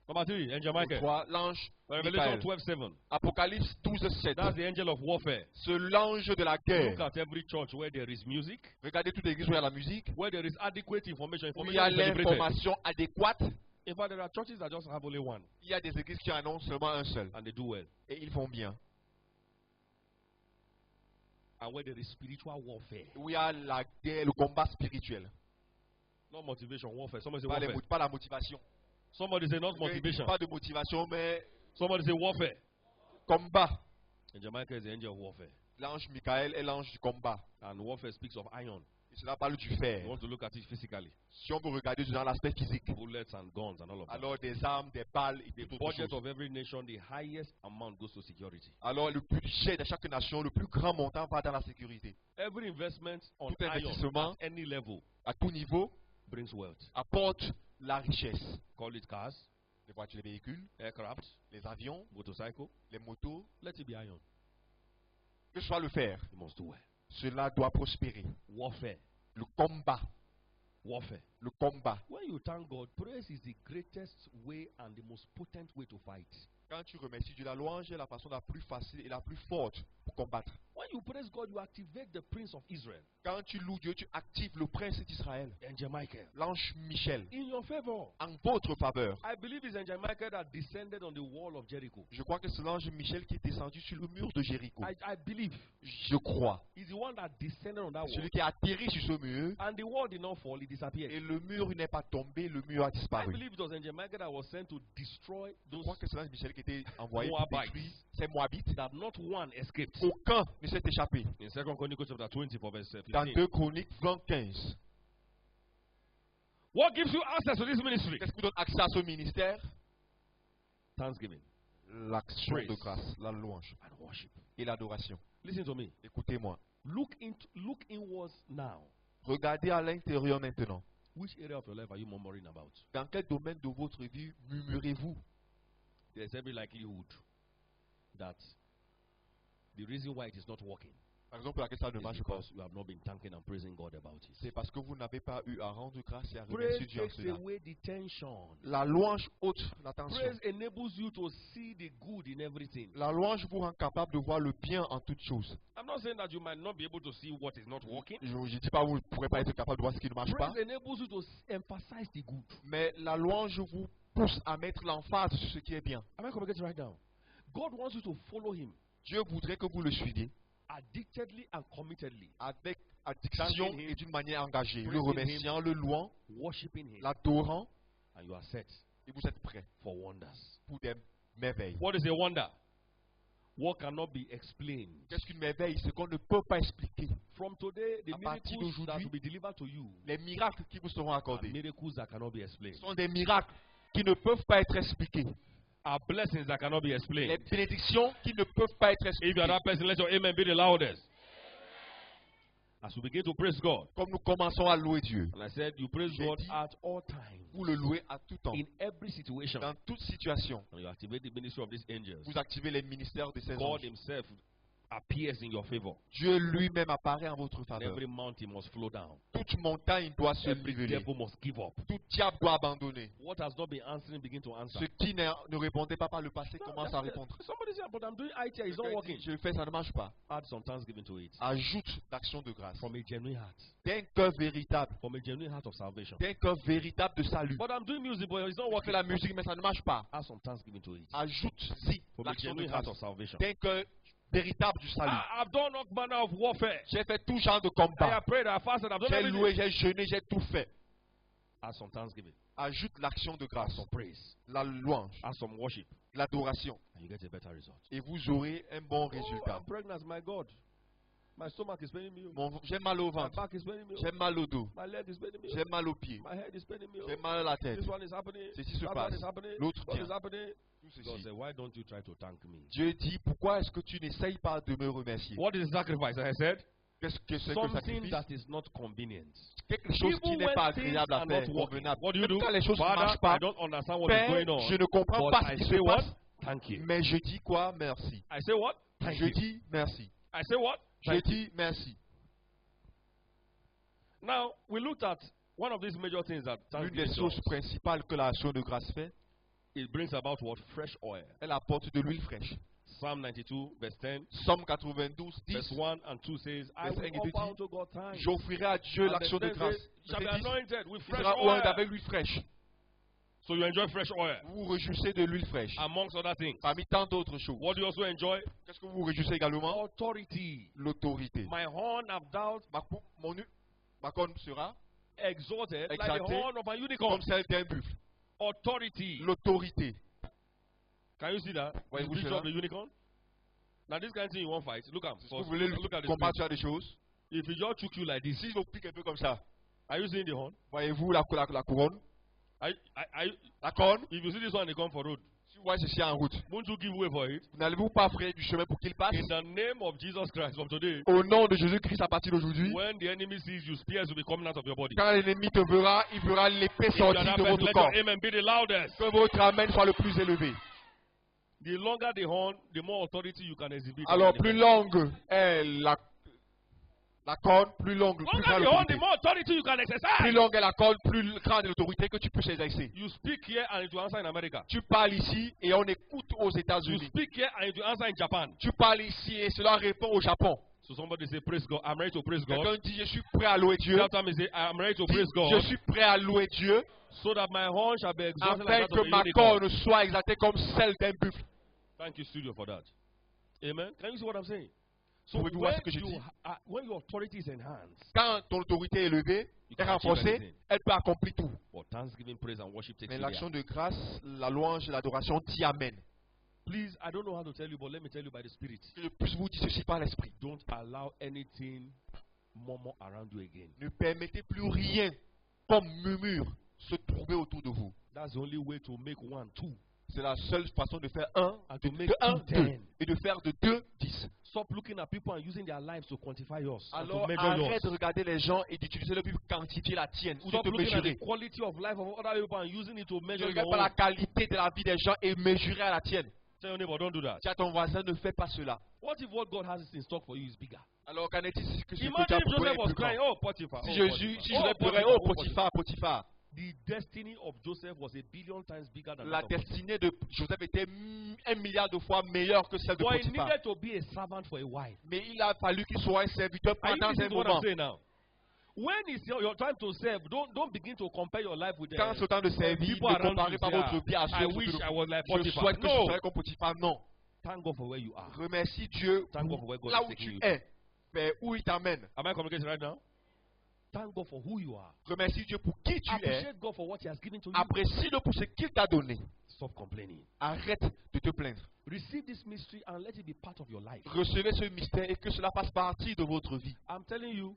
Number 3, angel Michael. 3, l'ange Revelation Michael. 12:7. Apocalypse 12:7. That's the angel of warfare. C'est l'ange de la Look guerre. at every church where there is music, Regardez toute l'église où il y a la musique, where there is adequate information. où il y a Information is celebrated. l'information adéquate. In fact, there are churches that just have only one, Il y a des églises qui en ont seulement un seul. and they do well. Et ils font bien. And where there is spiritual warfare, Où il y a la guerre, le combat spirituel. not motivation, warfare. Somebody say Pas, warfare. pas la motivation. Somebody say not motivation. Pas de motivation, mais Somebody say warfare. combat. Angel Michael is the angel of warfare. L'ange Michael est l'ange du combat. And warfare speaks of iron. Et cela parle du You fer. want to look at it physically. Si on veut regarder dans l'aspect physique, Bullets and guns and all of that. alors des armes, des balles et The d'autres budget choses. of every nation, the highest amount goes to security. Alors le budget de chaque nation, le plus grand montant va dans la sécurité. Every investment on Tout iron investissement at any level à tout niveau brings wealth. apporte la richesse. Call it cars, Les voitures, les véhicules, aircraft, les avions, motorcycle. les motos, Let it be iron. que ce soit le fer, You must do well. cela doit prospérer. Warfare. Le combat, Warfare. le combat. When you thank God, praise is the greatest way and the most potent way to fight. Quand tu remercies Dieu, la louange est la façon la plus facile et la plus forte pour combattre. When you praise God, you activate the Prince of Israel, Quand tu loues Dieu, tu actives le prince d'Israël, Angel Michael, l'ange Michel, in your favor. en votre faveur. I believe it's Angel Michael that descended on the wall of Jericho. Je crois que c'est l'ange Michel qui est descendu sur le mur de Jéricho. I believe Je crois. he's the one that descended on that wall. Celui qui a atterri sur ce mur, And the wall did not fall, it disappeared. et le mur n'est pas tombé, le mur a I disparu. believe it was Angel Michael that was sent to destroy Je those crois que c'est l'ange Michel qui était envoyé pour Moabites. détruire ces Moabites. that not one escaped. Aucun ne s'est échappé. In 2 Chronicles chapter 20 for verse Dans 15. 2 Chroniques 15. What gives you access to this ministry? Qu'est-ce qui vous donne accès à ce ministère? Thanksgiving L'action Praise. de grâce, la louange and worship. et l'adoration. Listen to me. Écoutez-moi. Look inwards now. Regardez à l'intérieur maintenant. Which area of your life are you murmuring about? Dans quel domaine de votre vie murmurez-vous? There's every likelihood that the reason why it is not working Par exemple, pour laquelle ça ne is marche pas, because you have not been thanking and praising God about it. c'est parce que vous n'avez pas eu à rendre grâce et à Praise remercier Dieu en takes cela. away the tension. La louange ôte la tension. Praise enables you to see the good in everything. La louange vous rend capable de voir le bien en toutes choses. I'm not saying that you might not be able to see what is not working. Je ne dis pas que vous ne pourrez pas être capable de voir ce qui ne marche pas, Praise enables you to emphasize the good. mais la louange vous pousse à mettre l'emphase sur ce qui est bien. Am I coming right now? God wants you to follow Him Dieu voudrait que vous le suiviez addictedly and committedly, avec addiction Thanking him, et d'une manière engagée, le praising remerciant, le louant, worshiping Him, l'adorant, and you are set et vous êtes prêts for wonders. pour des merveilles. What is a wonder? What cannot be explained. Qu'est-ce qu'une merveille? Ce qu'on ne peut pas expliquer. From today, the À partir miracles that d'aujourd'hui, will be delivered to you Les miracles qui vous seront are accordés miracles that cannot be explained. sont des miracles qui ne peuvent pas être expliqués. Are blessings that cannot be Les explained. bénédictions qui ne peuvent pas être If you are expliquées. that person, let your amen be the loudest. As we begin to praise God, Comme nous commençons à louer Dieu, and I said, you praise J'ai God dit, at all times, vous le louez à tout temps, in every situation, dans toute situation. and you activate the ministry of these angels. Vous activez les ministères de ces God anges. Himself appears in your favor. Dieu lui-même apparaît en votre And faveur. every mountain must flow down. Toute montagne doit se Every niveler. devil must give up. Tout diable doit abandonner. What has not been answering begin to answer. Ce qui ne répondait pas par le passé No, commence that's à it. répondre. Somebody said, but I'm doing IT, it's not working. Je le fais, ça ne marche pas. Add some thanksgiving to it. Ajoute l'action de grâce. From a genuine heart. D'un cœur véritable. From a genuine heart of salvation. D'un cœur véritable de salut. But I'm doing music, but it's not On fait working. la musique, mais ça ne marche pas. Add some thanksgiving to it. Ajoute-y From a l'action de genuine grâce. heart of salvation. D'un cœur véritable du salut. I've done all manner of warfare. J'ai fait tout genre de I combat. have prayed, I have fasted, I've done J'ai everything. loué, j'ai jeûné, j'ai tout fait. Add some thanksgiving. Ajoute l'action de Add grâce. some praise. La louange. Add some worship. L'adoration. And you get a better result. Et vous aurez un bon Oh, résultat. I'm pregnant, my God. My stomach is paining me. J'ai mal au My ventre. back is paining me. J'ai mal au dos. My leg is paining me. J'ai mal aux pieds. My head is paining me. J'ai mal à la tête. This one is happening. Ceci se That passe. one is happening. L'autre What tient. is happening? Tout God ceci. said, why don't you try to thank me? Dieu dit, pourquoi est-ce que tu n'essayes pas de me remercier? What is sacrifice? I said, Qu'est-ce que c'est que le something sacrifice? that is not convenient. Quelque chose qui Even n'est when pas things agréable à are faire, not working, convenable. what do you Même do? quand les choses ne Father, marchent I pas, don't understand what is Père, going on. je ne comprends But pas ce I qui say se what? passe, Thank you. mais je dis quoi? Merci. I say what? Thank Je you. dis merci. I say what? Je Thank you. dis merci. Now, we looked at one of these major things that L'une Thanksgiving des choses does. principales que l'action de grâce fait, It brings about what? Fresh oil. elle apporte de l'huile fraîche. Psalm 92, verse 10, Somme 92, verse 10. 1 and 2 says, I Verset will 1 et 2 offer dit, unto God thanks. J'offrirai à Dieu And l'action de the grâce. says, shall be Verset 10, anointed with il fresh sera oint oil. avec l'huile fraîche. So you enjoy fresh oil, Vous vous réjouissez de l'huile fraîche. amongst other things. Parmi tant d'autres choses. What do you also enjoy? Qu'est-ce que vous réjouissez également? Authority. L'autorité. My horn have thou Ma corne sera exalted like the Exalté horn of a unicorn. comme celle d'un buffle. Authority. L'autorité. Can you see that? The Voyez-vous picture cela? of the unicorn? Now this kind of thing you won't fight. Look at Si vous voulez look at the combattre screen. des choses, If he just choke you like this, si je vous pique un peu comme ça, are you seeing the horn? voyez-vous la couronne? La corne, If you see this one, they come for road. si vous voyez ceci en route, Won't you give way for it? n'allez-vous pas frayer du chemin pour qu'il passe? In the name of Jesus Christ from today, Au nom de Jésus-Christ à partir d'aujourd'hui, when the enemy sees you, spears will be coming out of your body. quand l'ennemi te verra, il verra l'épée If you are sortir that de person, votre let corps. your amen be the loudest. Que votre amen soit le plus élevé. The longer the horn, the more authority you can exhibit. Alors, plus longue est la corne, plus longue, plus Longer grande the horn, the l'autorité. more authority you can Plus exercise. longue est la corne, plus grande est l'autorité que tu peux exercer. You speak here and it will answer in America. Tu parles ici et on écoute aux You États-Unis. speak here and it will answer in Japan. Tu parles ici et cela répond au Japon. So somebody say, praise God. I'm ready to praise God. Quelqu'un dit, je suis prêt à louer Dieu. Tell time say, I'm ready to Dis, praise God. je suis prêt à louer Dieu So that my horn shall be exalted afin like that que of a ma unicorn. corne soit exaltée comme celle d'un buffle. Thank you, studio, for that. Amen. Can you see what I'm saying? So Pouvez-vous voir ce que je dis? when your authority is enhanced, Quand ton autorité est élevée, you est can achieve renforcée, anything. elle peut accomplir tout. But thanksgiving, praise, and worship takes Mais you l'action there. de grâce, la louange et l'adoration dit Amen. Please, I don't know how to tell you, but let me tell you by the Spirit. Que je puisse vous dire ceci par l'Esprit. Don't allow anything murmur around you again. Ne permettez plus rien comme murmure se trouver autour de vous. That's the only way to make 1, 2. C'est la seule façon de faire 1, And to make de 1, 2, 2, 10. et de faire de 2, 10. Stop looking at people and using their lives to quantify yours. And Alors to measure arrête yours. de regarder les gens et d'utiliser le but pour quantifier la tienne ou de Stop te looking at the mesurer. quality of life of other people and using it to Ne measure your regarde pas la own. qualité de la vie des gens et mesurer à la tienne. Tell your neighbor, don't do that. Si à ton voisin, ne fais pas cela. What if what God has in stock for you is bigger? Alors qu'en est-il si ce que tu Imagine as if pour toi Joseph est was plus crying, grand? oh Potiphar, Si oh, je Potiphar, si oh, je pleurais, Potiphar, oh oh, Potiphar. Potiphar. The destiny of Joseph was a billion times bigger than La that of Potiphar. destinée de Joseph était 1 milliard de fois meilleure que celle de But he Potiphar. needed to be a servant for a while. Mais il a fallu qu'il soit un serviteur Are you pendant listening un to what I'm moment. saying now? When it's your time to serve, don't begin to compare your life with Quand them. c'est temps de servir, people ne around comparez you pas say, votre vie à I ceux wish autour de I vous. was like Je Potiphar. souhaite que je No. serais comme Potiphar. Non. Thank God for where you are. Remercie Dieu Thank God for pour where God là is où taking tu you. es, vers où il t'amène. Am I communicating right now? Thank God for who you are. Remercie Dieu pour qui tu es. Appreciate God for what He has given to you. Apprécie-le pour ce qu'il t'a donné. Stop complaining. Arrête de te plaindre. Receive this mystery and let it be part of your life. Recevez ce mystère et que cela fasse partie de votre vie. I'm telling you,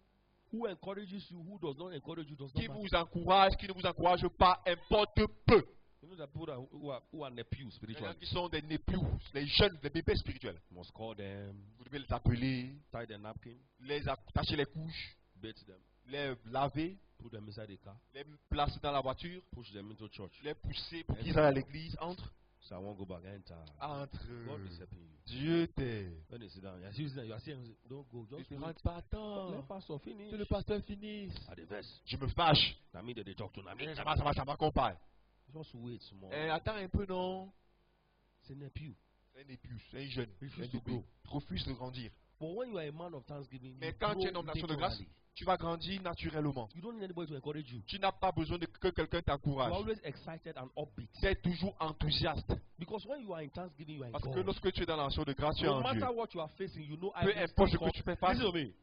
who encourages you, who does not encourage you, does not Qui matter. vous encourage, qui ne vous encourage pas, importe peu. You know that people who are nephews Les gens spiritually. qui sont des népieux, les jeunes, les bébés spirituels. You must call them, Vous devez les appeler, tie their napkin, les attacher les couches, bathe them, les laver, put them inside the car, les placer dans la voiture, push them into church. les pousser pour qu'ils aillent à l'église. Entre. So I won't go back. Enter. Entre. God is helping you. Dieu t'aide. When you sit down, you are saying, don't go, Ne just te wait. rate pas Let tant. pastor finish. Que le pasteur finisse. At the verse. Je me fâche. Nami they talk to Nami. Ça va qu'on parle. Just wait small. Attends un peu, non. C'est nephew. C'est un népieux, c'est un jeune. Refuse c'est un to bébé. grow. Refuse de grandir. But when you are a man of thanksgiving, Mais you quand tu es grow une nation de grâce, naturally. tu vas grandir naturellement. You don't need anybody to encourage you. Tu n'as pas besoin de que quelqu'un You are t'encourage. always excited and upbeat. Tu es toujours enthousiaste. Because when you are in thanksgiving, you are in Parce que God. lorsque tu es dans l'action de grâce, tu es No en Dieu. matter what you are facing, you know I Peu will importe ce still que tu fais face. Listen to me.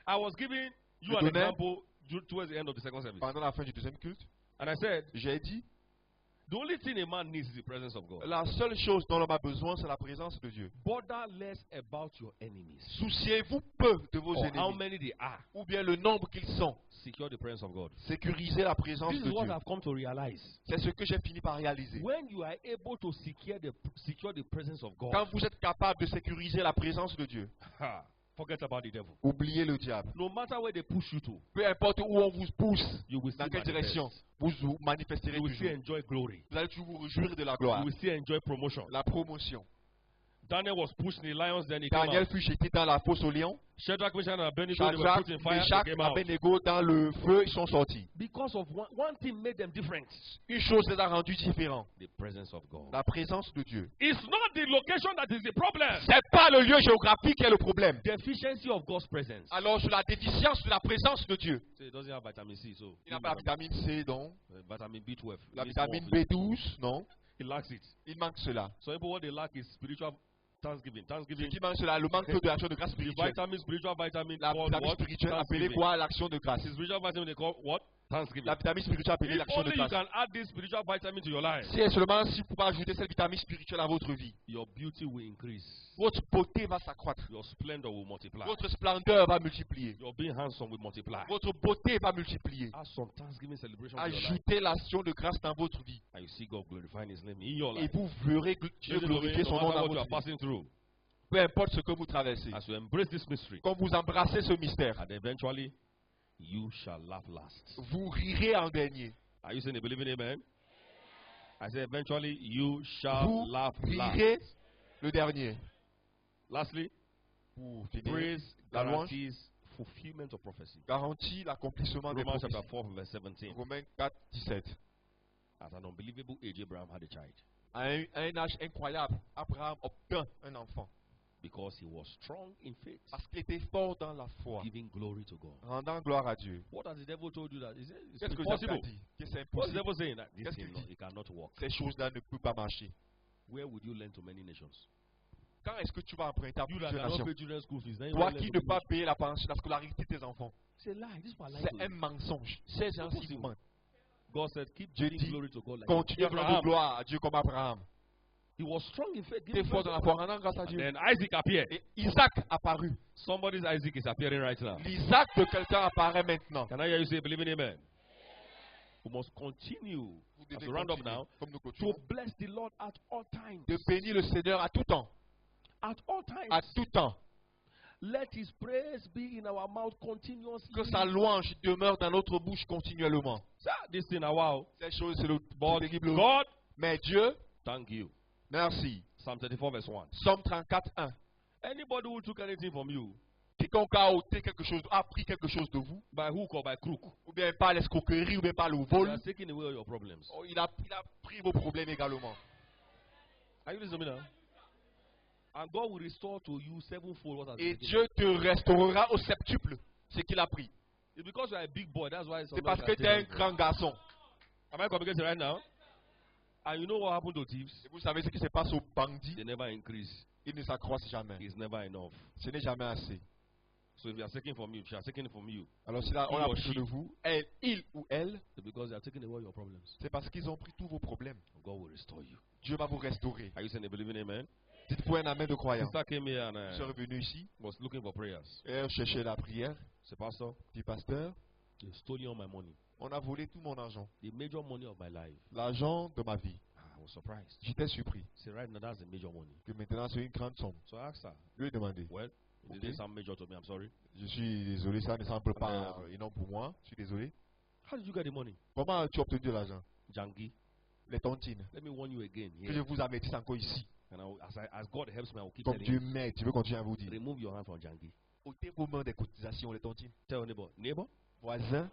I was giving you Je an donnais- example towards the end of the second service. Pendant la fin du deuxième culte, And I said, j'ai dit, The only thing a man needs is the presence of God. La seule chose dont l'homme a besoin, c'est la présence de Dieu. Bother less about your enemies Souciez-vous peu de vos or how ennemis, many they are. ou bien le nombre qu'ils sont. Secure the presence of God. Sécurisez la présence This de is what Dieu. I've come to realize. C'est ce que j'ai fini par réaliser. When you are able to secure the presence of God, Quand vous êtes capable de sécuriser la présence de Dieu, forget about the devil. oubliez le diable. No matter where they push you to, Peu importe où on vous pousse, you will dans still quelle direction, manifest. vous vous manifesterez You will still toujours. enjoy glory. Vous allez toujours vous réjouir de la You gloire. will still enjoy promotion. La promotion. Daniel was pushed in the lions, then he came Daniel out. fut jeté dans la fosse au lion. Shadrach, Meshach, and Abednego, they were Shadrach, put in fire, Meshach, they came out. Abednego dans le feu, ils sont sortis. Because of one thing made them different. Une chose les a rendus différents. The presence of God. La présence de Dieu. It's not the location that is the problem. C'est pas le lieu géographique qui est le problème. Deficiency of God's presence. Alors sur la déficience de la présence de Dieu. So it doesn't have vitamin C, so Il n'a pas la vitamine C, non. vitamin B12. La It needs more vitamine of it. B12, non. He lacks it. Il manque cela. So people what they lack is spiritual thanksgiving. Ce Thanksgiving. qui manque cela, le manque de l'action de grâce The spirituelle. spiritual vitamin La called vitamine what? spirituelle appelée Thanksgiving. quoi? L'action de grâce. The spiritual vitamin they call what? Thanksgiving. La vitamine spirituelle appelée If l'action de only you grâce. can add this spiritual vitamin to your life, Si et seulement si vous pouvez ajouter cette vitamine spirituelle à votre vie, your beauty will increase. votre beauté va s'accroître. Your splendor will multiply. Votre splendeur va multiplier. Your being handsome will multiply. Votre beauté va multiplier. Add some thanksgiving celebration to your life. Ajoutez l'action de grâce dans votre vie. And you see God glorifying His name in your Et life. vous verrez Dieu Ladies and glorifier gentlemen, son no nom matter dans what you are votre vie. passing through, Peu importe ce que vous traversez. as you embrace this mystery, Quand vous embrassez ce mystère, and eventually you shall laugh last. vous rirez en dernier. Are you saying a believing amen? I say eventually you shall Vous laugh last. rirez le dernier. Lastly, Pour finir, praise la louange guarantees fulfillment of prophecy. garantit l'accomplissement des Romans chapter prophéties. 4 verse 17. Romains 4, 17. At an unbelievable age, Abraham had a child À un âge incroyable, Abraham obtint un enfant because he was strong in faith, parce qu'il était fort dans la foi, giving glory to God. rendant gloire à Dieu. What has the devil told you that? It's Qu'est-ce que Dieu a impossible. dit? Que c'est What's the impossible. devil saying? That this Qu'est-ce thing, qu'il no, dit? it cannot work. Ces choses-là ne peuvent pas marcher. Where would you lend to many nations? Quand est-ce que tu vas emprunter à You that plusieurs cannot nations? pay children's school fees, then you Toi want to qui lend ne to peux pas people. payer la scolarité de tes enfants. It's a lie. This is what I like C'est to un do. mensonge. Ces gens-ci vous mentent. God said, keep Dieu giving dit, glory to God like Continue à rendre Abraham. gloire à Dieu comme Abraham. He was strong in faith. Tu giving es fort glory dans to la God. foi, rendant grâce à And Dieu. then Isaac appeared. Et Isaac apparut. Somebody's Isaac is appearing right now. L'Isaac de quelqu'un apparaît maintenant. Can I hear you say, believe in amen? We must continue, Vous as devez we round up continuer, now, comme nous to continuons, bless the Lord at all times. de bénir le Seigneur à tout temps. At all times. À tout temps. Let His praise be in our mouth continuously. Que sa louange demeure dans notre bouche continuellement. This thing, wow. Ces choses, c'est le But terrible. God, Mais Dieu, thank you. merci. Psalm 34 verse 1. Psaume 34, 1. Anybody who took anything from you, Quiconque a ôté quelque chose, a pris quelque chose de vous, by hook or by crook, ou bien par l'escroquerie, ou bien par le he vol, has taken away all your problems. oh, il a pris vos problèmes également. Are you listening to me now? And God will restore to you sevenfold what has Et been taken. Dieu te restaurera au septuple ce qu'il a pris. It's because you are a big boy. That's why C'est parce que tu es un grand garçon. Am I communicating right now? And you know what happened to thieves? Et vous savez ce qui se passe aux bandits? They never increase. Ils ne s'accroissent jamais. It's never enough. Ce n'est jamais assez. So if they are taking from you, if they are taking from you, Alors si là, on He a or pris she. de vous, il ou elle, it's because they are taking away your problems. c'est parce qu'ils ont pris tous vos problèmes. God will restore you. Dieu va vous restaurer. Are you saying a believing amen? Dites-vous un amen de croyant. Sister came here and Je suis revenu ici was looking for prayers. et cherchait la prière. Say, Pastor, Dit pasteur, they stole all my money. on a volé tout mon argent. The major money of my life. L'argent de ma vie. I was surprised. J'étais surpris Say, right now, that's the major money. que maintenant c'est une grande somme. So I asked her, Je lui ai demandé. well, it Okay. didn't sound major to me. I'm sorry. Je suis désolé, ça ne semble pas énorme pour moi. Je suis désolé. How did you get the money? Comment as-tu obtenu de l'argent? Jangi, Les tontines. let me warn you again. Que je Here. vous avertisse encore ici. And as God helps me, I will keep Comme telling Dieu you. m'aide, je veux continuer à vous dire. Remove your hand from Jangi. Ôtez vos mains des cotisations, les tontines. Tell your neighbor, Voisins,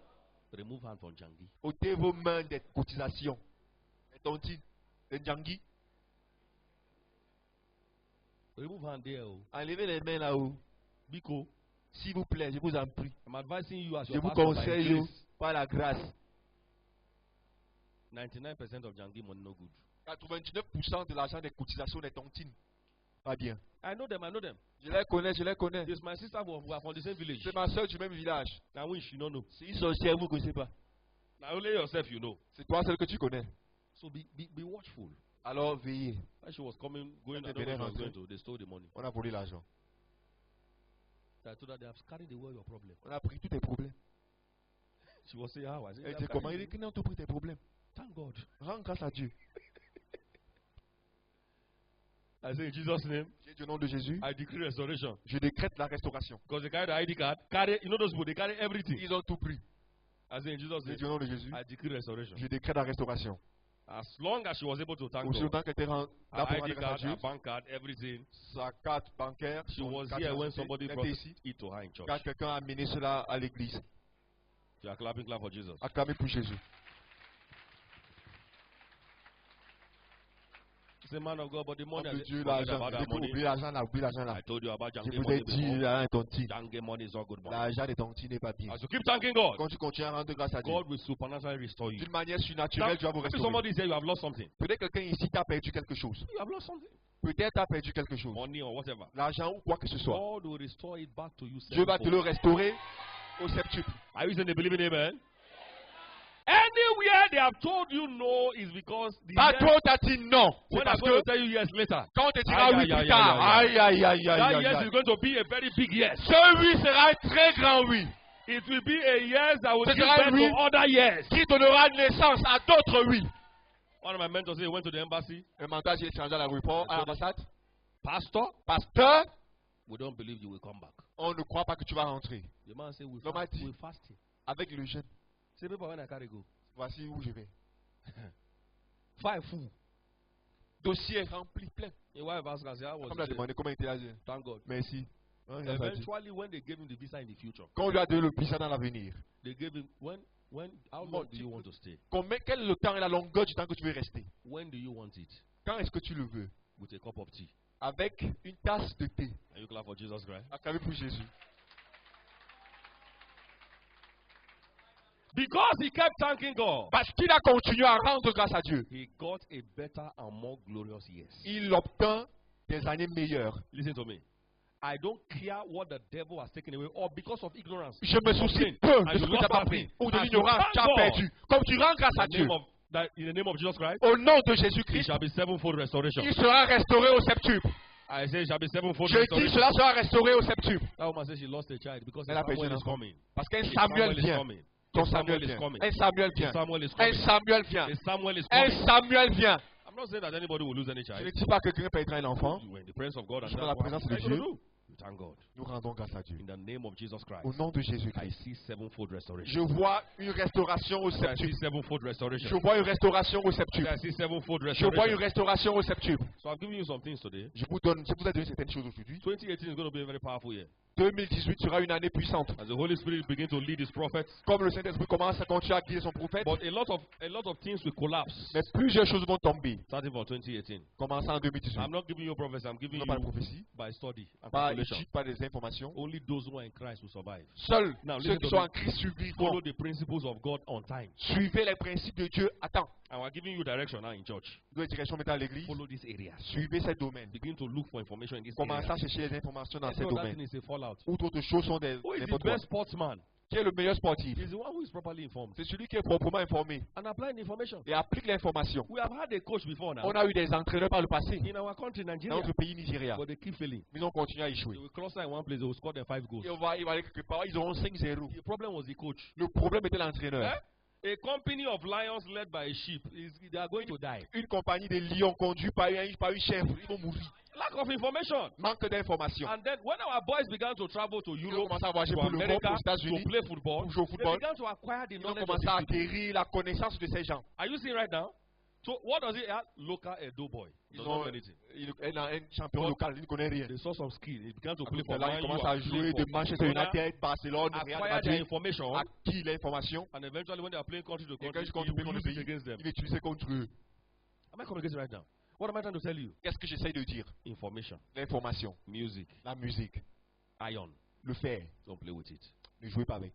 remove hand from Jangi. ôtez vos mains des cotisations. Les tontines. Les djangi. Remove hand there. Oh. Enlevez les mains là-haut. Biko, S'il vous plaît, je vous en prie. I'm advising you as Je your vous pastor by conseille grace. par la grâce. 99% of Jangi money no good. 99% de l'argent des cotisations des tontines. Pas bien. I know them. Je les connais, je les connais. It's my sister we are from the same village. C'est ma soeur du même village. Now when she don't know. C'est une sorcière, vous ne connaissez pas. Now only yourself you know. C'est toi celle que tu connais. So be watchful. Alors veillez. When she was going, I Quand don't elle know where venait she was rentrer, going to, they stole the money. on a volé l'argent. I told her they have carried away your problem. On a pris tous tes problèmes. She was saying, how? I said, Elle "They have disait comment? carried Il it dit qu'ils ont tout pris tes problèmes. away." Thank God. Rends grâce à Dieu. I say, in Jesus' name, J'ai dit au nom de Jésus, I decree restoration. je décrète la restauration. Because they carry the ID card, you know those people, they carry everything. Ils ont tout pris. I say, in Jesus' J'ai name, dit au nom de Jésus, I decree restoration. je décrète la restauration. As long as she was able to thank Aussi God, longtemps qu'elle était là her pour ID rendre grâce à card, Dieu, her bank card, everything, sa carte bancaire, she son was carte here when d'identité, somebody elle brought était ici. it to her in church. Quand quelqu'un a amené cela à l'église, You are clapping, clap for Jesus. acclamez pour Jésus. Say, man of God, but the money, Homme de Dieu, forget l'argent. about J'ai that dit, money. oublie l'argent là, oublie l'argent là. I told you about Je Jange vous money ai dit, before. l'argent est ton petit. Jange money is all good money. L'argent de ton petit n'est pas bien. As you keep thanking God, Quand tu continues à rendre grâce à Dieu, God will supernaturally restore you. d'une manière Now, surnaturelle, Dieu va vous maybe restaurer. somebody say you have lost something. Peut-être quelqu'un ici t'a perdu quelque chose. You have lost something. Peut-être t'as perdu quelque chose. Money or whatever. L'argent ou quoi que ce soit. God will restore it back to you. Dieu va te le sevenfold. restaurer au septuple. Are you saying they believe in amen? Anywhere they have told you no is because the Partout on t'a dit non. C'est when I'm parce going que to tell you yes later, quand on te dira Aïe, oui aïe, plus aïe, tard, aïe, aïe aïe aïe that aïe yes aïe. is going to be a very big yes. Ce oui sera un très grand oui. It will be a yes that will Ce give sera birth oui. to other yes. Qui donnera naissance à d'autres oui. One of my mentors said he went to the embassy. Un mentor j'ai échangé à l'aéroport, à l'ambassade. Pastor, Pasteur, we don't believe you will come back. on ne croit pas que tu vas rentrer. The man said, L'homme a dit, we're fasting. avec le jeûne, Say, people, when I carry go. voici où je vais. 5 full. Dossier rempli plein. The wife asked, I said, how was Comme l'a it? demandé, comment il était là? Thank God. Merci. Hein, grâce à Dieu. Eventually, when they gave him the visa in the future, Quand on lui a donné le visa dans l'avenir, they gave him how long do you want to stay? quel est le temps et la longueur du temps que tu veux rester? When do you want it? Quand est-ce que tu le veux? With a cup of tea. Avec une tasse de thé. Are you glad for Jesus Christ? Acclamez pour Jésus. Because he kept thanking God, Parce qu'il a continué à rendre grâce à Dieu. he got a better and more glorious years. Il obtint des années meilleures. Listen to me. I don't care what the devil has taken away or because of ignorance. Je me soucie Complain. peu And de ce you que tu lost n'as pas something. pris ou de As l'ignorance you que tu as thank God, perdu. Comme tu rends grâce à in the Dieu, name of, in the name of Jesus Christ, au nom de it Jésus-Christ, shall be sevenfold restoration. il sera restauré au septuple. I say it shall be sevenfold Je dis restoration. cela sera restauré au septuple. That woman says she lost a child because Elle a perdu Samuel un is enfant. coming. Parce qu'un His Samuel is vient. coming. Ton His Samuel is vient. coming. Un Samuel His vient. Samuel is Un coming. Samuel vient. His Samuel is Un coming. Samuel vient. I'm not saying that anybody will lose any Je ne child. dis pas que quelqu'un perdra un enfant. You are in the presence of God and Je suis dans that's la what présence I'm de going Dieu. to do. We thank God. Nous rendons grâce à Dieu. In the name of Jesus Christ, Au nom de I Jésus-Christ. see sevenfold Je restoration. vois une restauration au I see septuple. sevenfold Je restoration. vois une restauration au septuple. I see sevenfold Je vois une restoration. restauration au septuple. So I've given you some things today. Je vous ai donné certaines choses aujourd'hui. 2018 is going to be a very powerful year. 2018 sera une année puissante. As the Holy Spirit begins to lead His prophets, Comme le Saint-Esprit commence à continuer à guider son prophète, but a lot of things will collapse mais plusieurs choses vont tomber. starting from 2018. Commençant en 2018. I'm not giving you a prophecy. I'm giving Non, pas de you prophétie, by study and pas calculation. étude, pas des informations. Only those who are in Christ will survive. Seuls Now, ceux listen qui to sont me. en Christ survivront. Follow the principles of God on time. Suivez les principes de Dieu à temps. And we're giving you direction now in church. Nous les directions maintenant à l'église. Follow these areas. Suivez ces domaines. Begin to look for information in this Commencez area. à chercher les informations dans ces Every other thing domaines. is a fallout. Ou d'autres choses sont des Who is the n'importe best quoi. sportsman? Qui est le meilleur sportif? He's the one who is properly informed C'est celui qui est proprement informé and applying information. et applique l'information. We have had a coach before now On a eu des entraîneurs par le passé in our country, dans Nigeria, notre pays Nigeria. but they keep failing. Mais ils ont continué à échouer. They will cluster in one place, they will score them 5 goals. Et on va aller quelque part, ils auront 5-0. The problem was the coach. Le problème était l'entraîneur. Eh? A company of lions led by a sheep, they are going to die. Une compagnie de lions conduite par une chèvre, ils vont mourir. Lack of information. Manque d'informations. And then when our boys began to travel to Ils ont Europe, commencé à voyager to pour l'Europe, America, aux États-Unis, to play football, pour jouer au they football. began to acquire the Ils ont knowledge of commencé à these people. acquérir la connaissance de ces gens. Are you seeing right now? So what does it have? Local Edo boy. Ils Does ont not know anything. un champion local, il ne connaît rien. They saw some skill. He began to play Après for là, Man il U, commence à and play jouer for de Manchester Barcelona, United, Barcelone, Real acquire their Madrid, information, acquis l'information. and eventually when they are playing country to Et quand country, je compte he will contre le use it pays, against them. il va utiliser contre eux. Am I coming against it right now? What am I trying to tell you? Qu'est-ce que j'essaye de dire? Information, L'information, music, la musique, iron. le fer. Don't play with it. Ne jouez pas avec.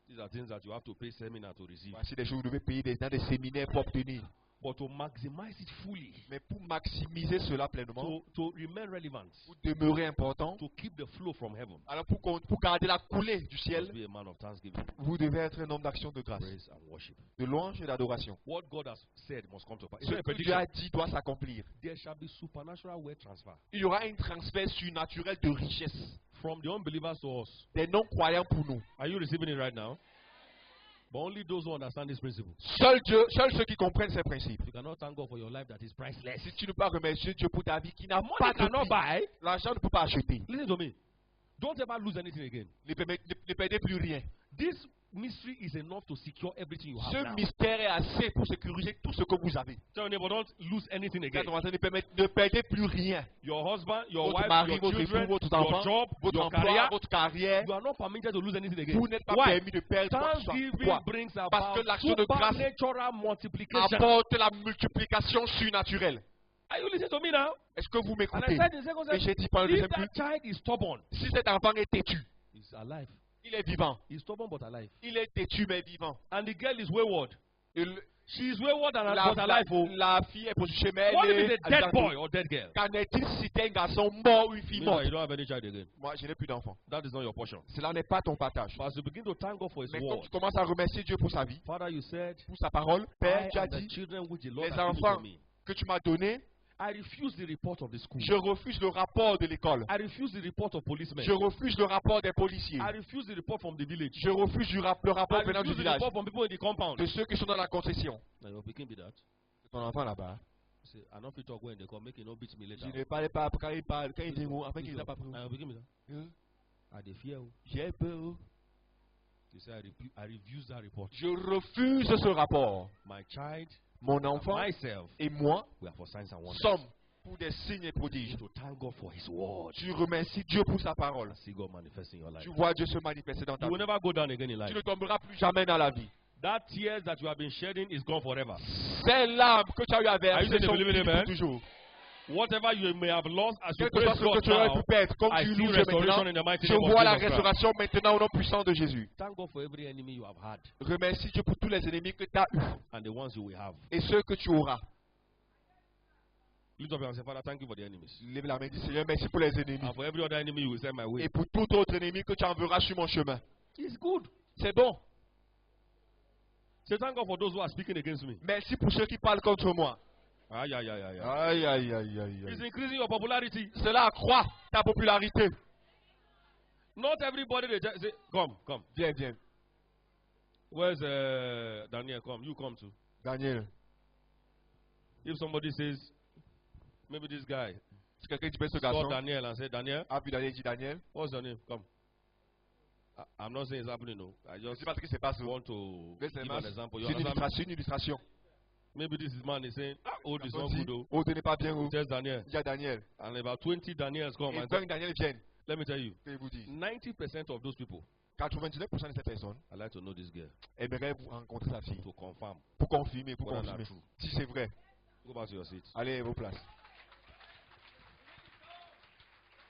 These are things that you have to pay seminar to receive. Voici des choses que vous devez payer dans des séminaires pour obtenir. But to maximize it fully, Mais pour maximiser cela pleinement, to remain relevant, pour demeurer important, to keep the flow from heaven, alors pour garder la coulée du you ciel, must be a man of thanksgiving, vous devez être un homme d'action de grâce, praise, and worship. de louange et d'adoration. What God has said must come to pass. It's Ce not a que Dieu prediction. a dit doit s'accomplir. There shall be supernatural wealth transfer Il y aura un transfert surnaturel de richesse from the unbelievers to us. des non-croyants pour nous. Are you receiving it right now? But only those who understand this principle. Seuls ceux qui comprennent ces principes. You cannot thank God for your life that is priceless. Si tu ne peux pas remercier Dieu pour ta vie qui n'a Money pas de cannot prix, buy. l'argent ne peut pas acheter. Listen to me. Don't ever lose anything again. Ne perdez plus rien. This mystery is enough to secure everything you have Ce now. mystère est assez pour sécuriser tout ce que vous avez. Tell your neighbor, don't lose anything again. Ne perdez plus rien. Your husband, your Votre wife, mari, your votre children, époux, votre your enfant, job, votre your emploi, career. votre carrière. You are not permitted to lose anything again. Vous n'êtes pas Why? permis de perdre quoi que ce soit. Thanksgiving Pourquoi? brings Parce about que l'action de grâce supernatural multiplication. apporte la multiplication surnaturelle. Are you listening to me now? Est-ce que vous And I m'écoutez? said in the second Et j'ai dit pendant le if deuxième that child is stubborn, si cet enfant est têtu, he's alive. il est vivant. He's stubborn but alive. Il est têtu mais vivant. And the girl is wayward. Et le- She is wayward and but la, alive. Oh. la fille est positionnée, mais What elle if est it's a dead vivante. boy or dead girl? Qu'en est-il si t'es un garçon mort ou une fille Meanwhile, morte? you don't have any child again. Moi, je n'ai plus d'enfant. That is not your portion. Cela n'est pas ton partage. But as you begin to thank God for His Mais quand word, tu commences à remercier Dieu pour sa vie, Father, you said, pour sa parole, Père, I tu as and the dit, children which the Lord les has given enfants to me, que tu m'as donnés, I refuse the report of the school. je refuse le rapport de l'école. I refuse the report of policemen. Je refuse le rapport des policiers. I refuse the report from the village. Je refuse le rapport I venant du refuse the village. report from people in the compound. De ceux qui sont dans la concession. Now your picking be that. C'est ton enfant là-bas. Say, I don't fit talk when they come, make it no beat me Je later. ne parlais pas quand il parle, quand il dit mot, après qu'il n'a pas pris. Now your picking be that. Hein? I dey fear. Oh. J'ai peur. You say I refuse that report. Je refuse ce rapport. My child, Mon and enfant myself, et moi we are for signs and wonders. sommes pour des signes et prodiges. To thank God for His word. Tu remercies Dieu pour sa parole. See God manifest in your life. Tu vois Dieu se manifester dans ta You will vie. never go down again in life. Tu ne tomberas plus jamais dans la vie. That tears that you have been shedding is gone forever. Ces larmes que tu as eu à Are you verser sont believing finies amen? pour toujours. Whatever you may have lost as you Quel que soit praise ce que God tu aurais now, pu perdre, comme I tu see loues Dieu restoration maintenant, in the mighty je name of vois la Jesus Christ. restauration maintenant au nom puissant de Jésus. Thank God for every enemy you have had Remercie Dieu pour tous les ennemis que tu as eus and the ones you will have. et ceux que tu auras. Lift up your hand and say, Father, thank you for the enemies. Lève la main et dis Seigneur, merci pour les ennemis. And for every other enemy you will send my way. Et pour tout autre ennemi que tu enverras sur mon chemin. It's good. C'est bon. Say thank God for those who are speaking against me. Merci pour ceux qui parlent contre moi. Aye, aye, aye, aye, aye. Aïe, aïe, aïe, aïe, It's aïe. increasing your popularity. Cela accroît ta popularité. Not everybody they just say, come, come. Viens, viens. Where's Daniel? Come, you come too. Daniel. If somebody says, maybe this guy Si quelqu'un dit ce saw garçon, Daniel and said, Daniel, a vu Daniel, dit Daniel. what's your name? Come. I'm not saying it's happening, no. I Je ne just sais pas ce qui se passe. want to Mais give c'est an example. You une understand? illustration, une illustration. Maybe this is man is saying, oh, this is On not dit, good, though. oh, ce n'est pas bien. He Oh. tells Daniel. Il y a Daniel. And about 20 Daniels come Et and quand say, une Daniel vient, let me tell you, que je vous dis, 90% of those people, 99% de ces personnes I like to know this girl aimeraient vous rencontrer sa fille to confirm. pour confirmer, pour Voilà, confirmer. la true. Si c'est vrai, Go back to your seat. allez à vos places.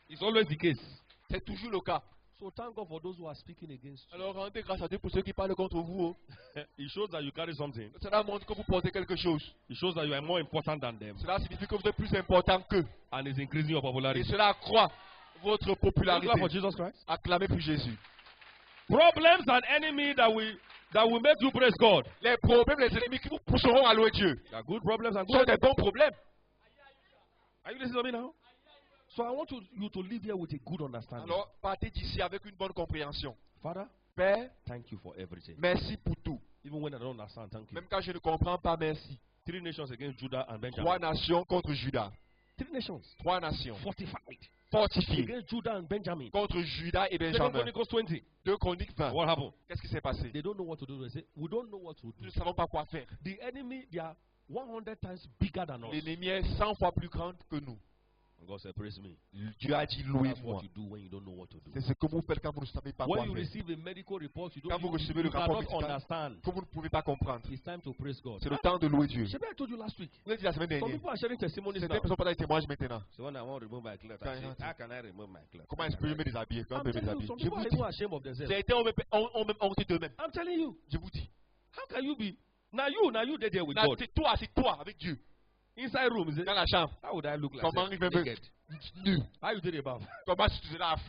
It's always the case. C'est toujours le cas. So thank God for those who are speaking against you. Alors rendez grâce à Dieu pour ceux qui parlent contre vous. Oh. It shows that you carry something. Cela montre que vous portez quelque chose. It shows that you are more important than them. Cela signifie que vous êtes plus important qu'eux. And it's increasing your Et popularity. cela accroît votre Clap popularité. for Jesus Christ. Acclamez pour Jésus. Problems and enemy that will make you praise God. Les problèmes, les ennemis qui vous pousseront à louer Dieu They are good problems and sont good. des bons problèmes. Are you listening to me now? So I want you to live here with a good understanding. Alors partez d'ici avec une bonne compréhension. Father, Père, thank you for everything. merci pour tout. Even when I don't understand, thank you. Même quand je ne comprends pas, merci. 3 nations against Judah and Benjamin. 3 nations contre Judas. 3 nations. 3 nations Fortified. fortifiées Against Judah and Benjamin. contre Judas et 2 Benjamin. Chronicles 20. 2 Chroniques 20. What happened? Qu'est-ce qui s'est passé? They don't know what to do. They say, we don't know what to Nous do. ne savons pas quoi faire. The enemy, they are 100 times bigger than us. L'ennemi est 100 fois plus grand que nous. And God said, praise me. Dieu a dit That's louez-moi. what you do when you don't know what to do. C'est ce que vous faites quand vous ne savez pas quoi When you faire. receive a medical report, you Quand vous recevez le you rapport cannot médical, understand. que vous ne pouvez pas comprendre. It's time to praise God. C'est le temps de louer Dieu. Maybe I told you last week. Vous l'avez dit la semaine Some dernière. people are sharing testimonies Certaines now. personnes parlent des témoignages maintenant. So when I want to remove my clothes, I say, how can I remove my clothes? Comment est-ce que je me déshabille? Comment I'm je me telling you, déshabille? some Je people vous are dis, even ashamed of themselves. j'ai été honte d'eux-mêmes. I'm telling you, Je vous dis, how can you be Now you there with Là, God. c'est toi avec Dieu. Inside room, is it? Dans la chambre. How would I look like? Comment il veut Naked? nu? How you did it, Bob? Comment tu te laves?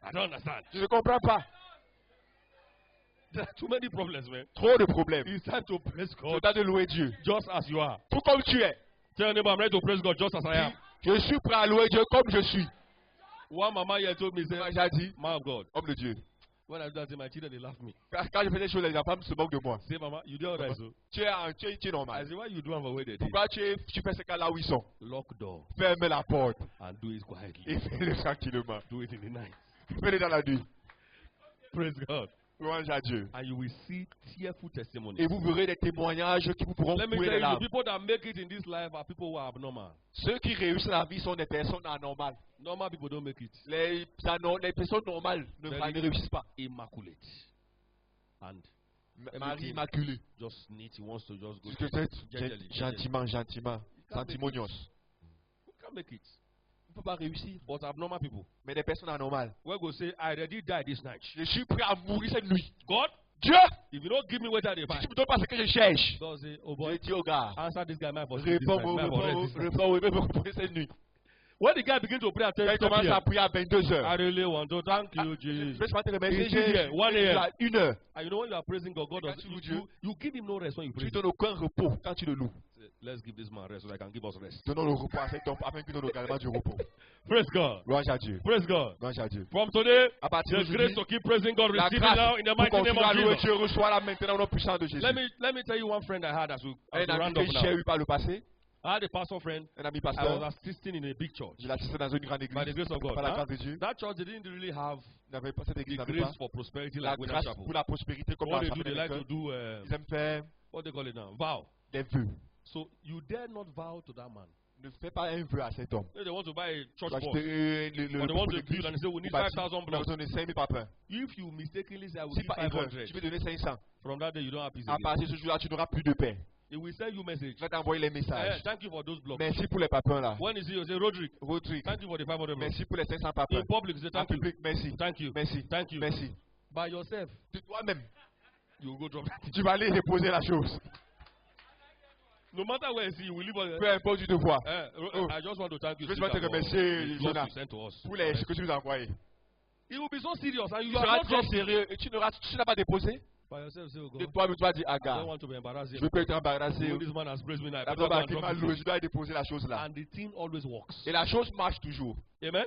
I don't understand. Je ne comprends pas. There are too many problems, man. Trop de problèmes. It's time to praise C'est God temps de louer Dieu. just as you are. Tout comme tu es. Tell your neighbor, I'm ready to praise God just as I am. Je suis prêt à louer Dieu comme je suis. One mama here told me, say, J'ai dit, man of God, homme de Dieu. when I do that, my children, they laugh me. Quand je fais des choses, les femmes se moquent de moi. Say, mama, you do all that, so. Tu es I normal. say, why you do it for where they did? Pourquoi tu fais ce cas là où ils sont? Lock door Ferme la porte and do it quietly. et fais-le tranquillement. Do it in the night. Fais-le dans la nuit. Praise God. Louange à Dieu. And you will see tearful testimonies. Et vous verrez des témoignages qui vous pourront Let me couler les tell you, the larmes. people that make it in this life are people who are abnormal. Ceux qui réussissent la vie sont des personnes anormales. Normal people don't make it. Les personnes normales ne réussissent pas. Immaculate. And Marie immaculée. just neat. He wants to just go. Peut-être gentiment, sentimonios. You can't make it. On ne peut pas réussir. But abnormal people. Mais des personnes anormales. We go say, I already died this night. Je suis prêt à mourir cette nuit. God, Dieu, if you don't give me what I si buy, tu ne me donnes pas ce que je cherche, God say, oh je boy, dis au gars, answer this guy, man, for sleep this night, man, for rest this night. réponds cette nuit. When the guy begin to pray at Quand 10 il commence à prier à 22 I heures, really want to thank you, je Jesus. vais te remercier, It's here, 1 a.m. à 1 heure. And you know when you are praising God, God Quand does tu loues you give him no rest when you Tu praise. donnes aucun repos quand tu le loues. Say, let's give this man rest so that he can give us rest. Donnons le repos à cet homme afin qu'il donne également du repos. Praise God. Louange à Dieu. Praise God. Louange à Dieu. From today, À partir the d'aujourd'hui, grace to keep praising God, la receive it now in the grâce pour mighty name continuer à of louer Jesus. Dieu, reçois-la maintenant au nom puissant de Jésus. Let me tell you one friend I had as we Un ami round up que now. j'ai eu par le passé, I had a pastor friend. un ami I was pasteur, assisting in a big church. je l'assistais dans une grande By the église, grace of God. par la Huh? grâce de Dieu. That church they didn't really have Il n'avait pas cette église, the n'avait pas grace for prosperity la like Winner grâce Chapel. pour la prospérité comme What la they do, they like to chapelle. do Ils aiment faire what they call it now, vow. des vœux. So you dare not vow to that man. Ne fais pas un vœu à cet homme. If they want to buy a church Tu vas bus, acheter or they want to build and they say we need 5,000 on a blocks. besoin de 5 000 papins. If you mistakenly say I will Si give par erreur, 500, tu veux donner 500, from that day you don't have peace à again. partir de ce jour-là, tu n'auras plus de paix. It will send you message. Je vais t'envoyer les Eh, messages. thank you for those blocks. Merci pour les papins là. When is it? You say Roderick. Rodrigue, Thank you for the 500 blocks. merci pour les 500 papins. In public, you say En thank you. public, merci. Thank you. Merci. Thank you. Merci. By yourself, De toi-même, you will go drop that. tu vas aller déposer la chose. No matter where you see, you will leave on. Peu importe, tu te vois. Oh. I just want to thank you. Je veux Sita, te for remercier, the blocks Jonah, you sent to us. pour les ce que tu nous as envoyés. It will be so serious, and Tu you are seras not très just sérieux et tu n'as pas déposé. by yourself. Say, oh De God, toi-même, tu vas dire, ah I gars, don't want to be embarrassed. je veux pas être embarrassé. When this man has praised me now, I La better go personne and qui drop m'a this loué, thing. je dois déposer la chose là. And the thing always works. Et la chose marche toujours. Amen.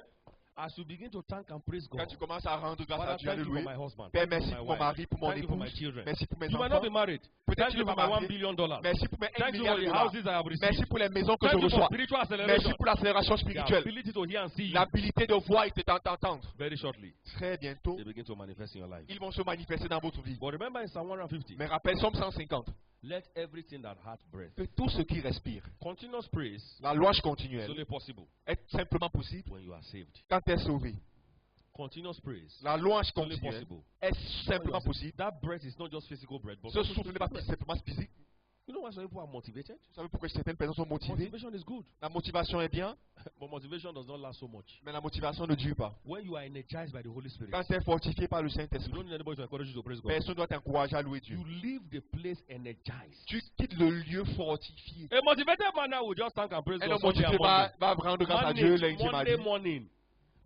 As you begin to thank and praise God, Quand tu commences à rendre grâce à Father, Dieu, à thank you for louer. my husband. Père, Thank you merci for pour my mon wife. mari, pour mon Thank you for my épouse. children. Merci pour mes You might not enfants. be married. Peut-être Thank que tu you n'es for pas my $1 marié. billion. Merci pour mes 1 Thank you milliard for de the dollars. houses I have Merci received. pour les maisons que je Thank you for reçois. spiritual Merci acceleration. pour l'accélération The spirituelle. ability to hear and see you. L'habilité de voir et de t'entendre. Very shortly, Très bientôt, they begin to manifest in your life. ils vont se manifester dans votre vie. But remember in Psalm 150, Mais rappelle, Somme 150, let everything that hath breath. que tout ce qui respire, Continuous praise la louange is continuelle, only possible est simplement possible when you are saved. quand tu es sauvé. Continuous praise La louange is only continuelle possible. est simplement possible. That breath is not just physical breath, but Ce also souffle n'est pas spiritual breath. simplement physique. You know why some people are motivated? Vous savez pourquoi certaines personnes sont motivées? Motivation is good, La motivation est bien, but motivation does not last so much. mais la motivation ne dure pas. When you are energized by the Holy Spirit, Quand tu es fortifié par le you Saint-Esprit, don't need anybody to encourage you to praise God. personne ne doit t'encourager à louer Dieu. You leave the place energized. Tu quittes le lieu fortifié. A motivated man now will just thank and praise Un God homme Sunday motivé and Monday. va rendre grâce à Dieu lundi, Monday mardi. morning.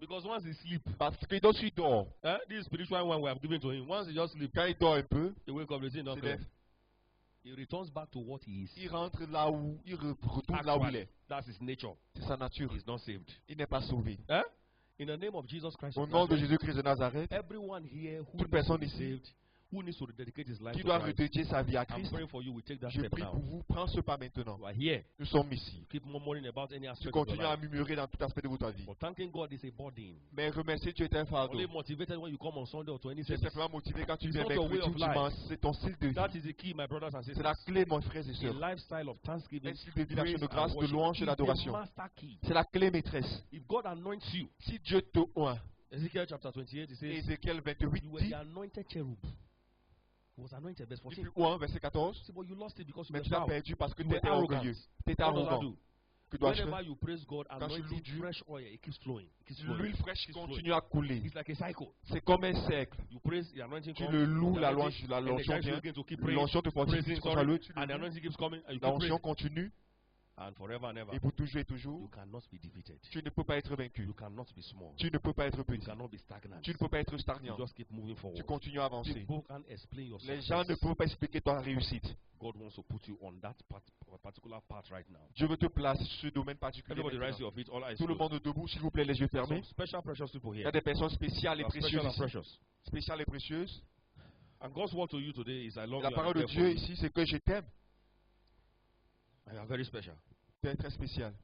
Because once he sleep, Parce que lorsque il dort, this spiritual one we have given to him, once he just sleep, quand il dort un peu, he wake up, the thing not il clear. lève. He returns back to what he is. Il rentre là où, il retourne là où il Actually, est. that's his nature. C'est sa nature. He's not saved. Il n'est pas sauvé. In the name of Jesus Christ, Au of nom de Nazareth, Jésus-Christ de Nazareth, everyone here who toute needs to personne be ici saved, who needs to dedicate his life qui to doit Christ, redédier sa vie à I'm Christ, praying for you. We take that je step prie now. pour vous. Prends ce pas maintenant. You are here. Nous sommes ici. Keep murmuring about any Tu aspect of your continues à life. murmurer dans tout aspect de votre vie. But thanking God is a burden. Mais remercier Dieu est un fardeau. Only motivated when you come on Sunday or to any Tu es service. simplement motivé quand tu It's viens not avec your way le of life. dimanche. C'est ton style de That vie. is the key, my brothers and C'est sisters. la clé, mon frère et A sœurs. lifestyle of thanksgiving, Un style de vie, d'action praise de grâce, and de worship louange et is d'adoration. the master key. C'est la clé maîtresse. If God anoints you, Si Dieu te oint, Ezekiel chapter 28, it says, Ézéchiel 28 you were dit, the anointed cherub. He was anointed, verse il 14. fut oint, verset 14, See, but you lost it because you mais were tu l'as proud. perdu parce que You tu were étais arrogant. orgueilleux. Tu étais What does that arrogant. do? Que dois-je Whenever faire? you praise God, Quand je loue anointing, Dieu, fresh oil, it keeps flowing. It keeps flowing. l'huile fraîche It keeps flowing. continue à couler. It's like a cycle. C'est comme un cercle. You praise, the anointing Tu comes. le loues, the la anointing l'onction energizes you vient. again to keep praying, L'onction te fortifie, praising, tu continues à louer, tu and the le loues. anointing keeps coming, and you keep L'onction praising. continue. And forever and ever, Et pour toujours et you toujours, cannot be defeated. tu ne peux pas être vaincu. You cannot be small. Tu ne peux pas être You petit. cannot be stagnant. Tu ne peux pas être You stagnant. just keep moving Tu forward. continues à avancer. People can't explain your Les gens ne success. peuvent pas expliquer ta réussite. God wants to put you on that particular path right now. Dieu veut te placer sur ce domaine particulier. Everybody rise maintenant. your feet, all eyes Tout le closed. monde debout, s'il vous plaît, les yeux fermés. Some special precious people Il y here. a des personnes spéciales et They are précieuses special and ici. precious. Spéciales et précieuses. And God's word to you today is I love La you. parole de and I care Dieu for you. ici, c'est que je t'aime. I am very special. Tu es très spécial.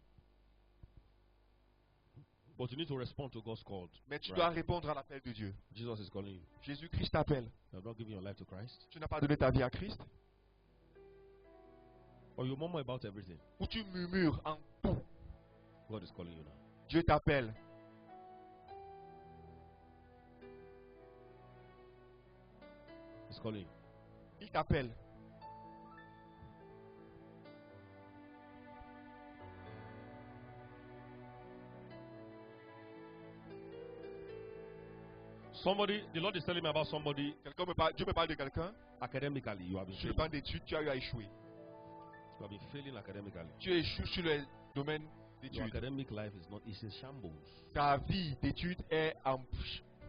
But you need to respond to God's call. Mais tu Right. dois répondre à l'appel de Dieu. Jesus is calling you. Jésus-Christ t'appelle. You have not given your life to Christ. Tu n'as pas donné ta vie à Christ. Or you murmur about everything. Ou tu murmures en tout. God is calling you now. Dieu t'appelle. He's calling you. Il t'appelle. Somebody, the Lord is telling me about somebody Dieu me parle de quelqu'un. academically. You have been Sur le failing. plan d'études, tu as eu à échouer. You have been failing academically. Tu échoues sur le domaine Your d'études. academic life is not, it's in shambles. Ta vie d'études est en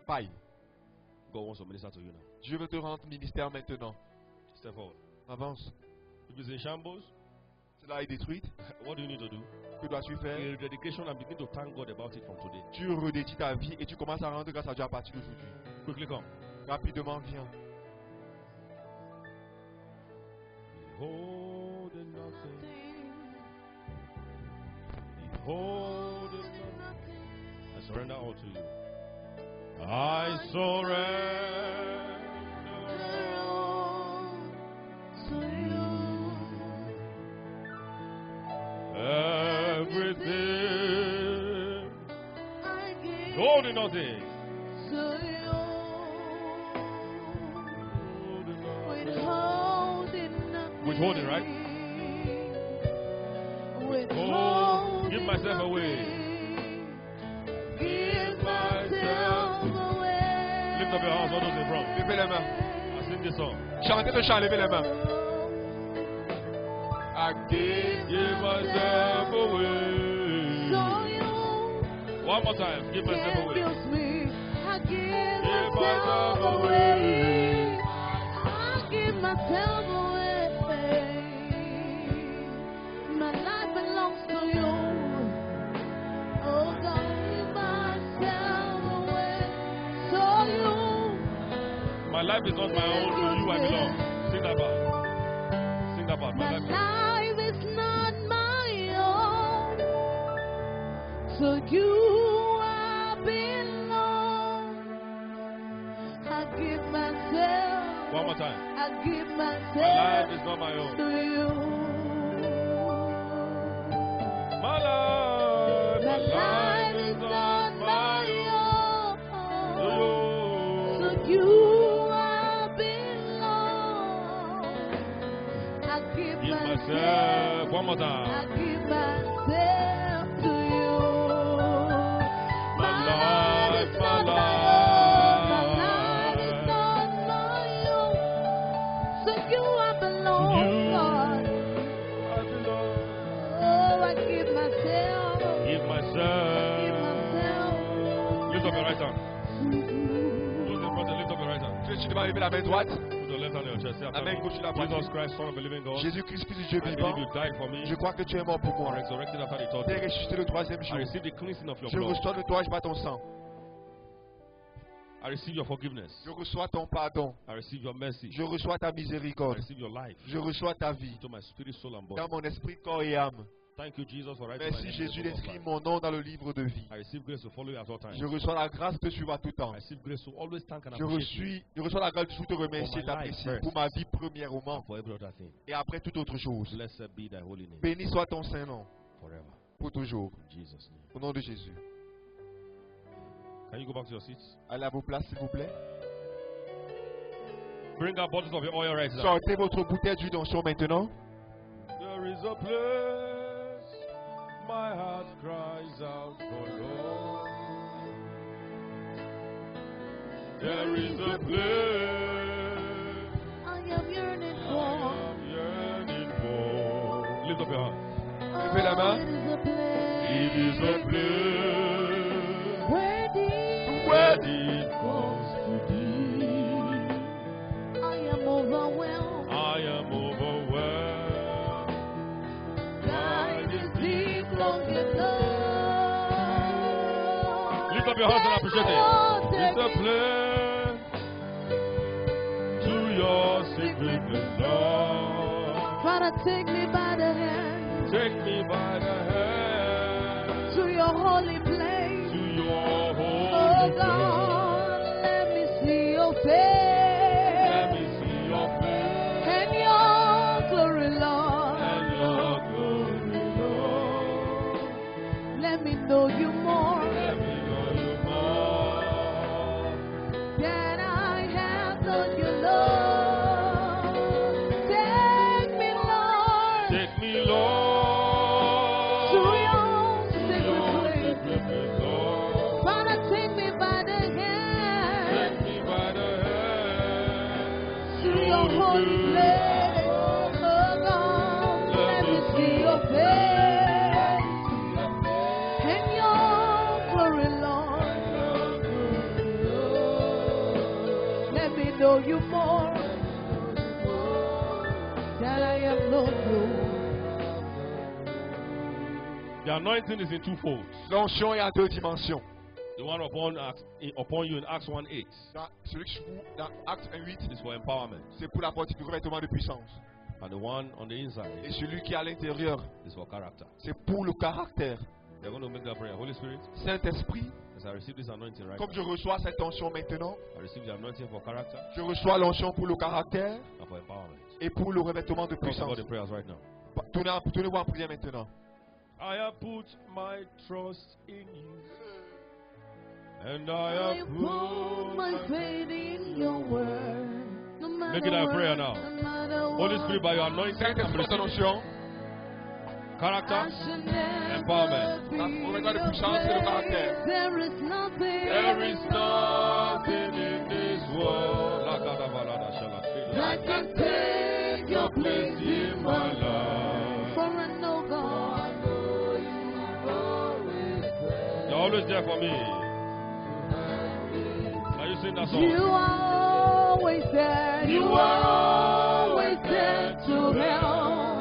paille. God wants to minister to you now. Dieu veut te rendre ministère maintenant. Step forward. Avance. If it's in shambles, Cela est détruite. what do you need to do? Que dois-tu faire? A dedication and begin to thank God about it from today. Tu redédies ta vie et tu commences à rendre grâce à Dieu à partir d'aujourd'hui. Quickly come. Rapidement, viens. Beholding nothing. Beholding nothing. I surrender all to you. I surrender to you. Everything. Holding nothing. Withholding, right? Oh, give myself away. Give myself away. Lift up your hands, all those in front. Levez les mains. I sing this song. Chantez le chant, levez les mains. I Give myself away. So you One more time. Give myself can away. use me. I give Give myself myself away. I give myself away. My life belongs to you. Oh God, give myself away. So you My life is not my own, to you I belong. Sing that part. Sing that part. my My life life is not my own. So you I belong. I give myself. One more time. I give My life myself is not my own. to you. My life My life is not my own. own. So you I belong. I give Give myself. myself. One more I time. give myself to you. My life, is my not my own. My life. life is not my own. So you I belong, you. God. I belong. Oh, I give myself. Give Give myself. myself. Lift up your right hand. to you. Those in front, lift up your right hand. Tu devras lever la main droite. Put your left hand on your chest. Say after La main me. gauche sur la Jesus poitrine. Christ, Son of the living God. Jésus-Christ, Fils du Dieu I believe vivant. you died for me. Je crois que tu es mort pour You moi. are resurrected after the third Tu es day. ressuscité le troisième I jour. receive the cleansing of your Je blood. reçois le nettoyage par ton sang. I receive your forgiveness. Je reçois ton pardon. I receive your mercy. Je reçois ta I miséricorde. receive your life Je reçois ta vie. into my spirit, soul, and body. Dans mon esprit, corps et âme. Thank you, Jesus, for writing my Merci name in Jésus the book of d'inscrire life. mon nom dans le livre de vie. I receive grace to follow you at all times. Je reçois la grâce de te suivre à tout temps. I receive grace to always thank and Je appreciate you reçois la grâce de te remercier et For my life t'apprécier first. pour ma vie premièrement and for every other thing. et après toute autre chose. Blessed be thy holy name Béni soit ton saint nom forever. pour toujours. In Jesus' name. Au nom de Jésus. Can you go back to your seats? Allez à vos places s'il vous plaît. Bring out bottles of your oil right now. Sortez votre bouteille d'huile d'onction maintenant. There is a place my heart cries out for Lord. There is a place I am yearning I for. am yearning for. Lift up your hands. Levez la main. It is a It place is a place where where deep calls to deep. I am overwhelmed I am overwhelmed by this deep longing love. Lift up your hands and appreciate it. It's a place to your secret love. Father, take me by the hand Take me by the hand to your holy place. to your Oh holy place. God, let me see your Let face me see your face and your glory, Lord. and your glory, Lord. Let me know you more Let me know you more. than I have known you, Lord. Take me, Lord, Take me, Lord, to your to secret your place. secret place, Lord. Father, take me by the hand Take me by the hand to your holy place. Oh God, let me see your face and your glory, Lord. Let me know you more than I have known you. The anointing is in two folds. L'onction est à deux dimensions. The one upon you in Acts 1:8 Celui qui se trouve dans Acte 1:8, is for empowerment, c'est pour la partie du revêtement de puissance. and the one on the inside Et celui qui est à l'intérieur, is for character. c'est pour le caractère. They're going to make that prayer. Holy Spirit, Saint-Esprit, as I receive this anointing right comme je now, reçois cette onction maintenant, I receive the anointing for character je reçois l'onction pour le caractère and for empowerment. et pour le revêtement de Talk puissance. about the prayers right now. Tournez-vous en prière maintenant. I have put my trust in you, and I I have put my faith in your word. No matter Make it a what, prayer now. no matter Holy what, Spirit, by your anointing, I'm Saint-Esprit, ton receiving onction, character. I should never Empowerment. be La revêtement de your puissance et le place. caractère. There is nothing There is nothing in this world that can take your place in my life. For I know God, You're always there for me. Are you sing that song? you are always there. You are always there to help.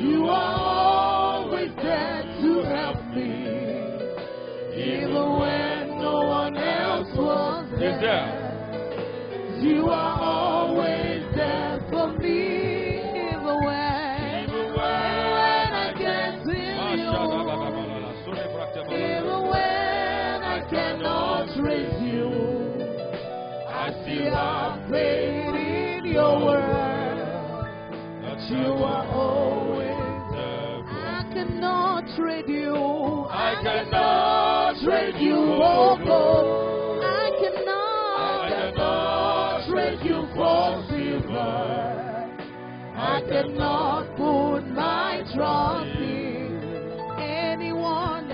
You are always there to help me, even when no one else was He's there. You are always there for me, even when I can't see you, even when I cannot trace you. I still have faith in your word. You are always there. I cannot trade you. I cannot trade you for gold. I cannot trade you for silver. I cannot put my trust in anyone.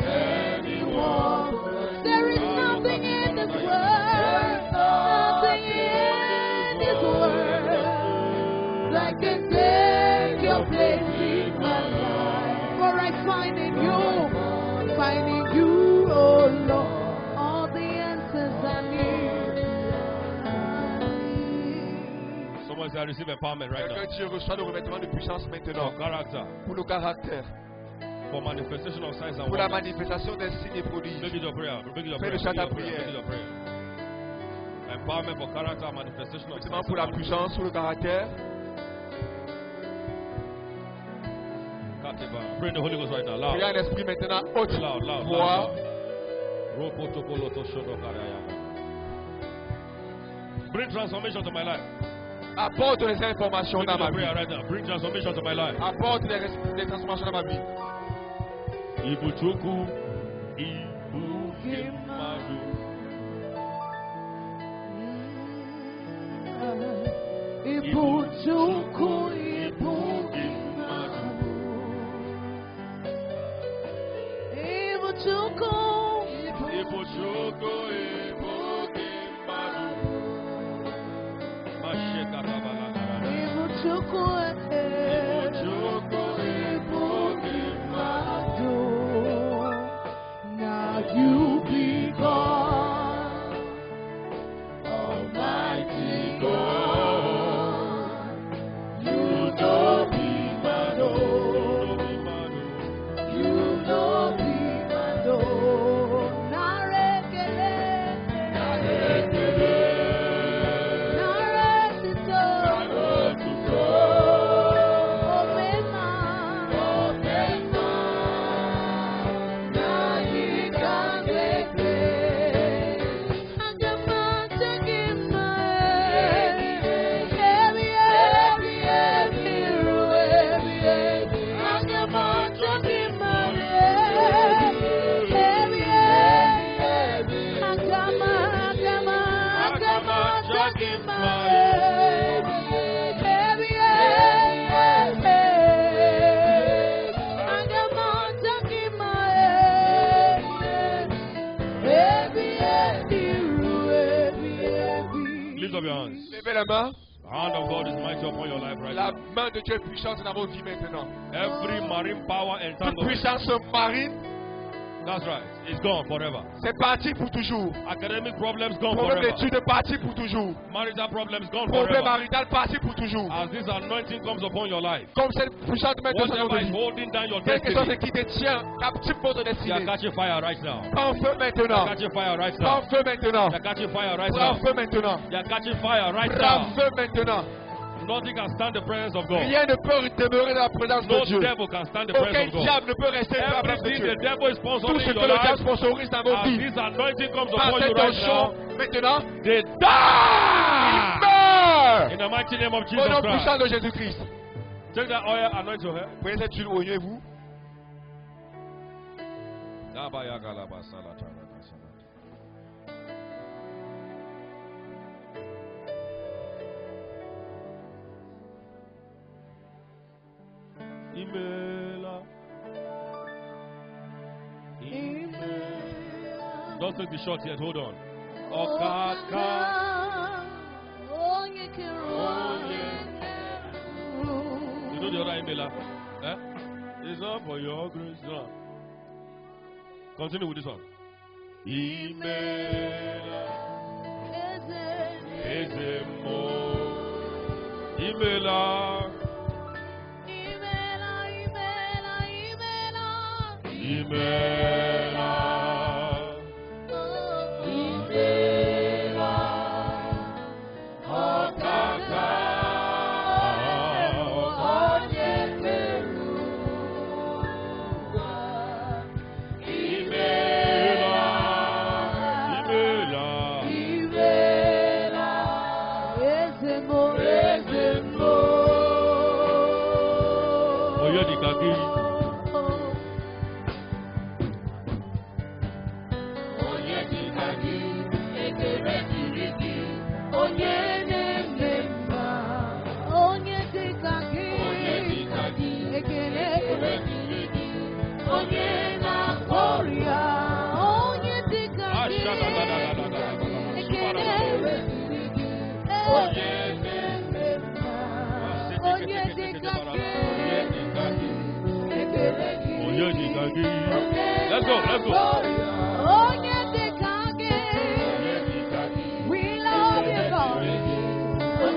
There is nothing in this world, nothing in this world that can take your place in my life. For I find in you, oh Lord, all the answers I need. Someone say, I receive empowerment right Quelqu'un now. dit, je reçois le revêtement de puissance maintenant For character, pour le caractère, for manifestation of signs and pour la wonders. manifestation des signes et prodiges. Make it your prayer. Make it your Fais prayer. le chant Make à it your prayer. prière. Make it your prayer. Empowerment for character, manifestation of Revêtement signs pour la and wonders. puissance, pour le caractère. Pray in the Holy Ghost right now. Loud. Priez en esprit maintenant, haute Loud, loud, voix. loud. Ropo-topolo-to shodo-karayama. Bring transformation to my life. Apporte les informations Make dans it ma your prayer vie. right now. Bring transformation to my life. Apporte les transformations dans ma vie. Ibuchuku, Ibukimadu. Ibuchuku, Ibukimadu. Now you be God, Almighty God. You know be my Lord. You know be my Lord. Narekele, narekele, naretito, naretito. Omema, omema. Lift up your hands. Levez la main. The hand of God is mighty upon your life right La now. main de Dieu est puissante dans vos vies maintenant. Every marine power Toute entangled. puissance marine, That's right. It's gone forever. c'est parti pour toujours. Academic problems gone Problème forever. d'études est parti pour toujours. Marital problems gone Problème forever. marital parti pour toujours. As this anointing comes upon your life, Comme cette puissante main de whatever is vie. holding down your Quelque chose destiny, qui te tient, captive votre you are destinée. catching fire right now. Prends feu maintenant. Catching fire right Prends now. feu maintenant. You are catching fire right Prends now. feu maintenant. You are catching fire right Prends now. feu maintenant. Nothing can stand the presence of God. Rien ne peut demeurer dans la présence No de Dieu. devil can stand the Aucun presence of God. diable ne peut rester dans la présence de Everything Dieu. the devil is Tout sponsoring ce in que your le diable life, sponsorise dans vos as vies, this anointing comes par upon you cette right onction, now, maintenant, they il die. meurt. In the mighty name of Au Jesus nom Christ. puissant de Jésus-Christ. Take that oil, anoint your head. Prenez cette huile, oignez-vous. Imela. Don't take the shot yet. Hold on. Okaka. You know the other Imela? Eh? It's not for your grace. No. Continue with this one. Imela. Ezemo. Imela. Imela. Okaka. Let's go, let's go. We love you, God.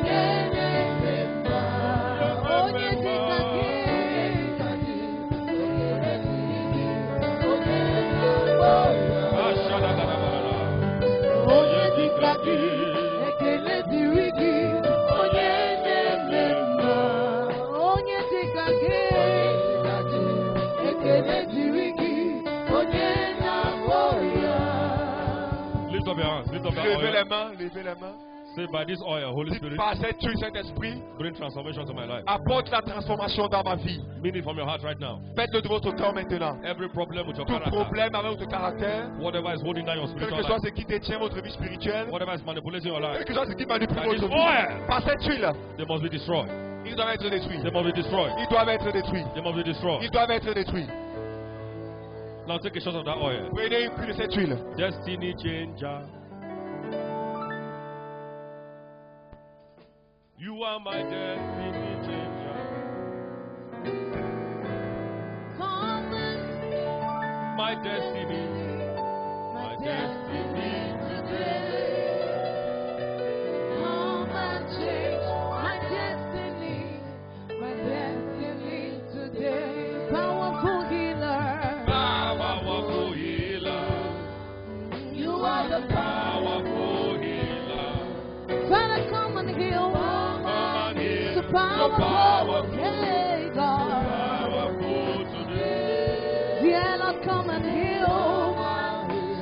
Lift up your hands, lift up your Levez oil. les mains, levez les mains. Say, by this oil, Holy Dites, Spirit, par cette huile, Saint-Esprit, bring transformation to my life. apporte la transformation dans ma vie. Mean it from your heart right now. Faites-le de votre cœur maintenant. Every problem with your Tout character, problème avec votre caractère, whatever is holding down your quel spiritual que soit life, ce qui détient votre vie spirituelle, whatever is manipulating your life, quel que soit ce qui manipule by this votre oil, vie, par cette huile, they must be destroyed. ils doivent être détruits. They must be destroyed. Ils doivent être détruits. They must be destroyed. Ils doivent être détruits. Now take a shot of that oil. Prenez une cuve de cette huile. Destiny changer. You are my destiny changer. destiny. My destiny today. Come and change my destiny. My destiny today. Powerful healer. Powerful healer. You are the Powerful healer. Father, come and heal. Come and heal. So powerful. Hey, God. Powerful today. Yeah, Lord, come and heal.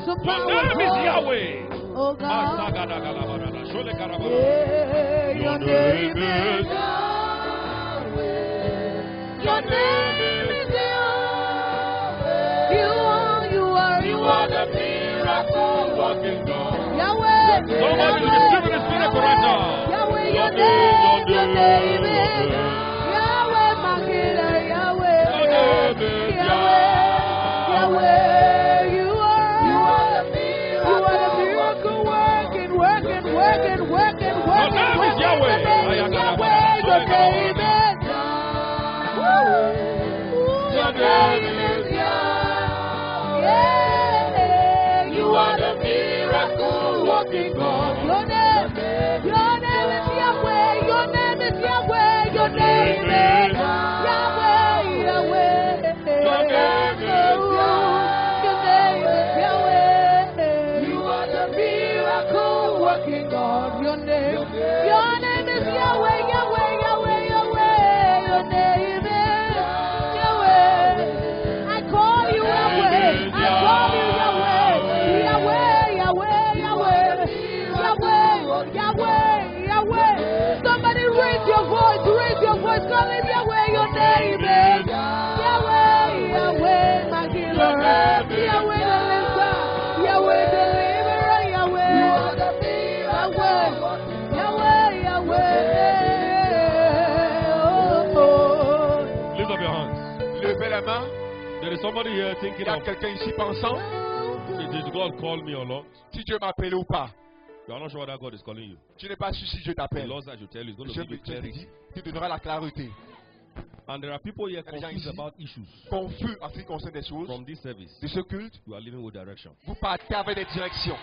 So Your name is powerful. Yahweh. Oh, God. Masagadagalabadada, sholekarabada. Yeah, your name is Yahweh. Your name is Yahweh. You are the miracle working God. Yahweh. Somebody is receiving the Spirit right now. Yahweh, your name is Yahweh, my healer, Yahweh. Yahweh, you are the miracle working. Your name is Yahweh. Your name is Yahweh. Your name is Yahweh. You are the miracle working God. Your name is Yahweh. Your name is Yahweh. Your name is Yahweh. Yahweh. Your name is Yahweh. You are the miracle working God. Your name is Yahweh. Yahweh. Yahweh. Yahweh. Your name is Yahweh. I call you Yahweh. I call you Yahweh. Yahweh. Yahweh. Yahweh. Yahweh. Yahweh. Yahweh. Somebody raise your voice. Raise your voice. Call him Yahweh. Your name is Yahweh. Yahweh. My healer. Yahweh the lifter. Yahweh the deliverer. Yahweh. Yahweh. Yahweh. Yahweh. Oh, oh. Lift up your hands. Levez la main. There is somebody here Il thinking y a of, quelqu'un ici pensant did God call me or not? si Dieu m'appelle ou pas. You are not sure whether God is calling you. Tu n'es pas sûr si Dieu The t'appelle. Lord said I should tell you, He's going to Je give you te clarity. dis, tu donneras la clarté. And there are people here Il y a des gens confused ici about issues. confus en ce qui concerne des choses From this service, de ce culte. you are living with direction. Vous partez avec des directions.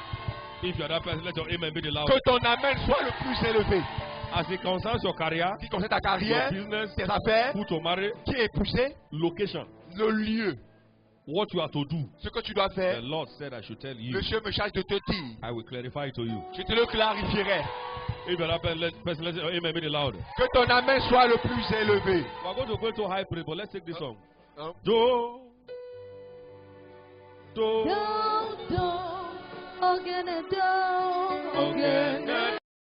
If you are that person, let your amen be the Que loudest. ton amen soit le plus élevé. As it concerns your career, Qui concerne ta your carrière, business, tes affaires, who to marry, qui est poussé, location, le lieu, what you are to do. ce que tu dois The faire. Lord said I should tell you. Monsieur me charge de te dire. I will clarify it to you. Je te le clarifierai. If you are that person, let your amen be the loudest. Que ton amen soit le plus élevé. We are going to go into high praise, but let's take this song. Hein? Do. Do, do, oh, gonna do.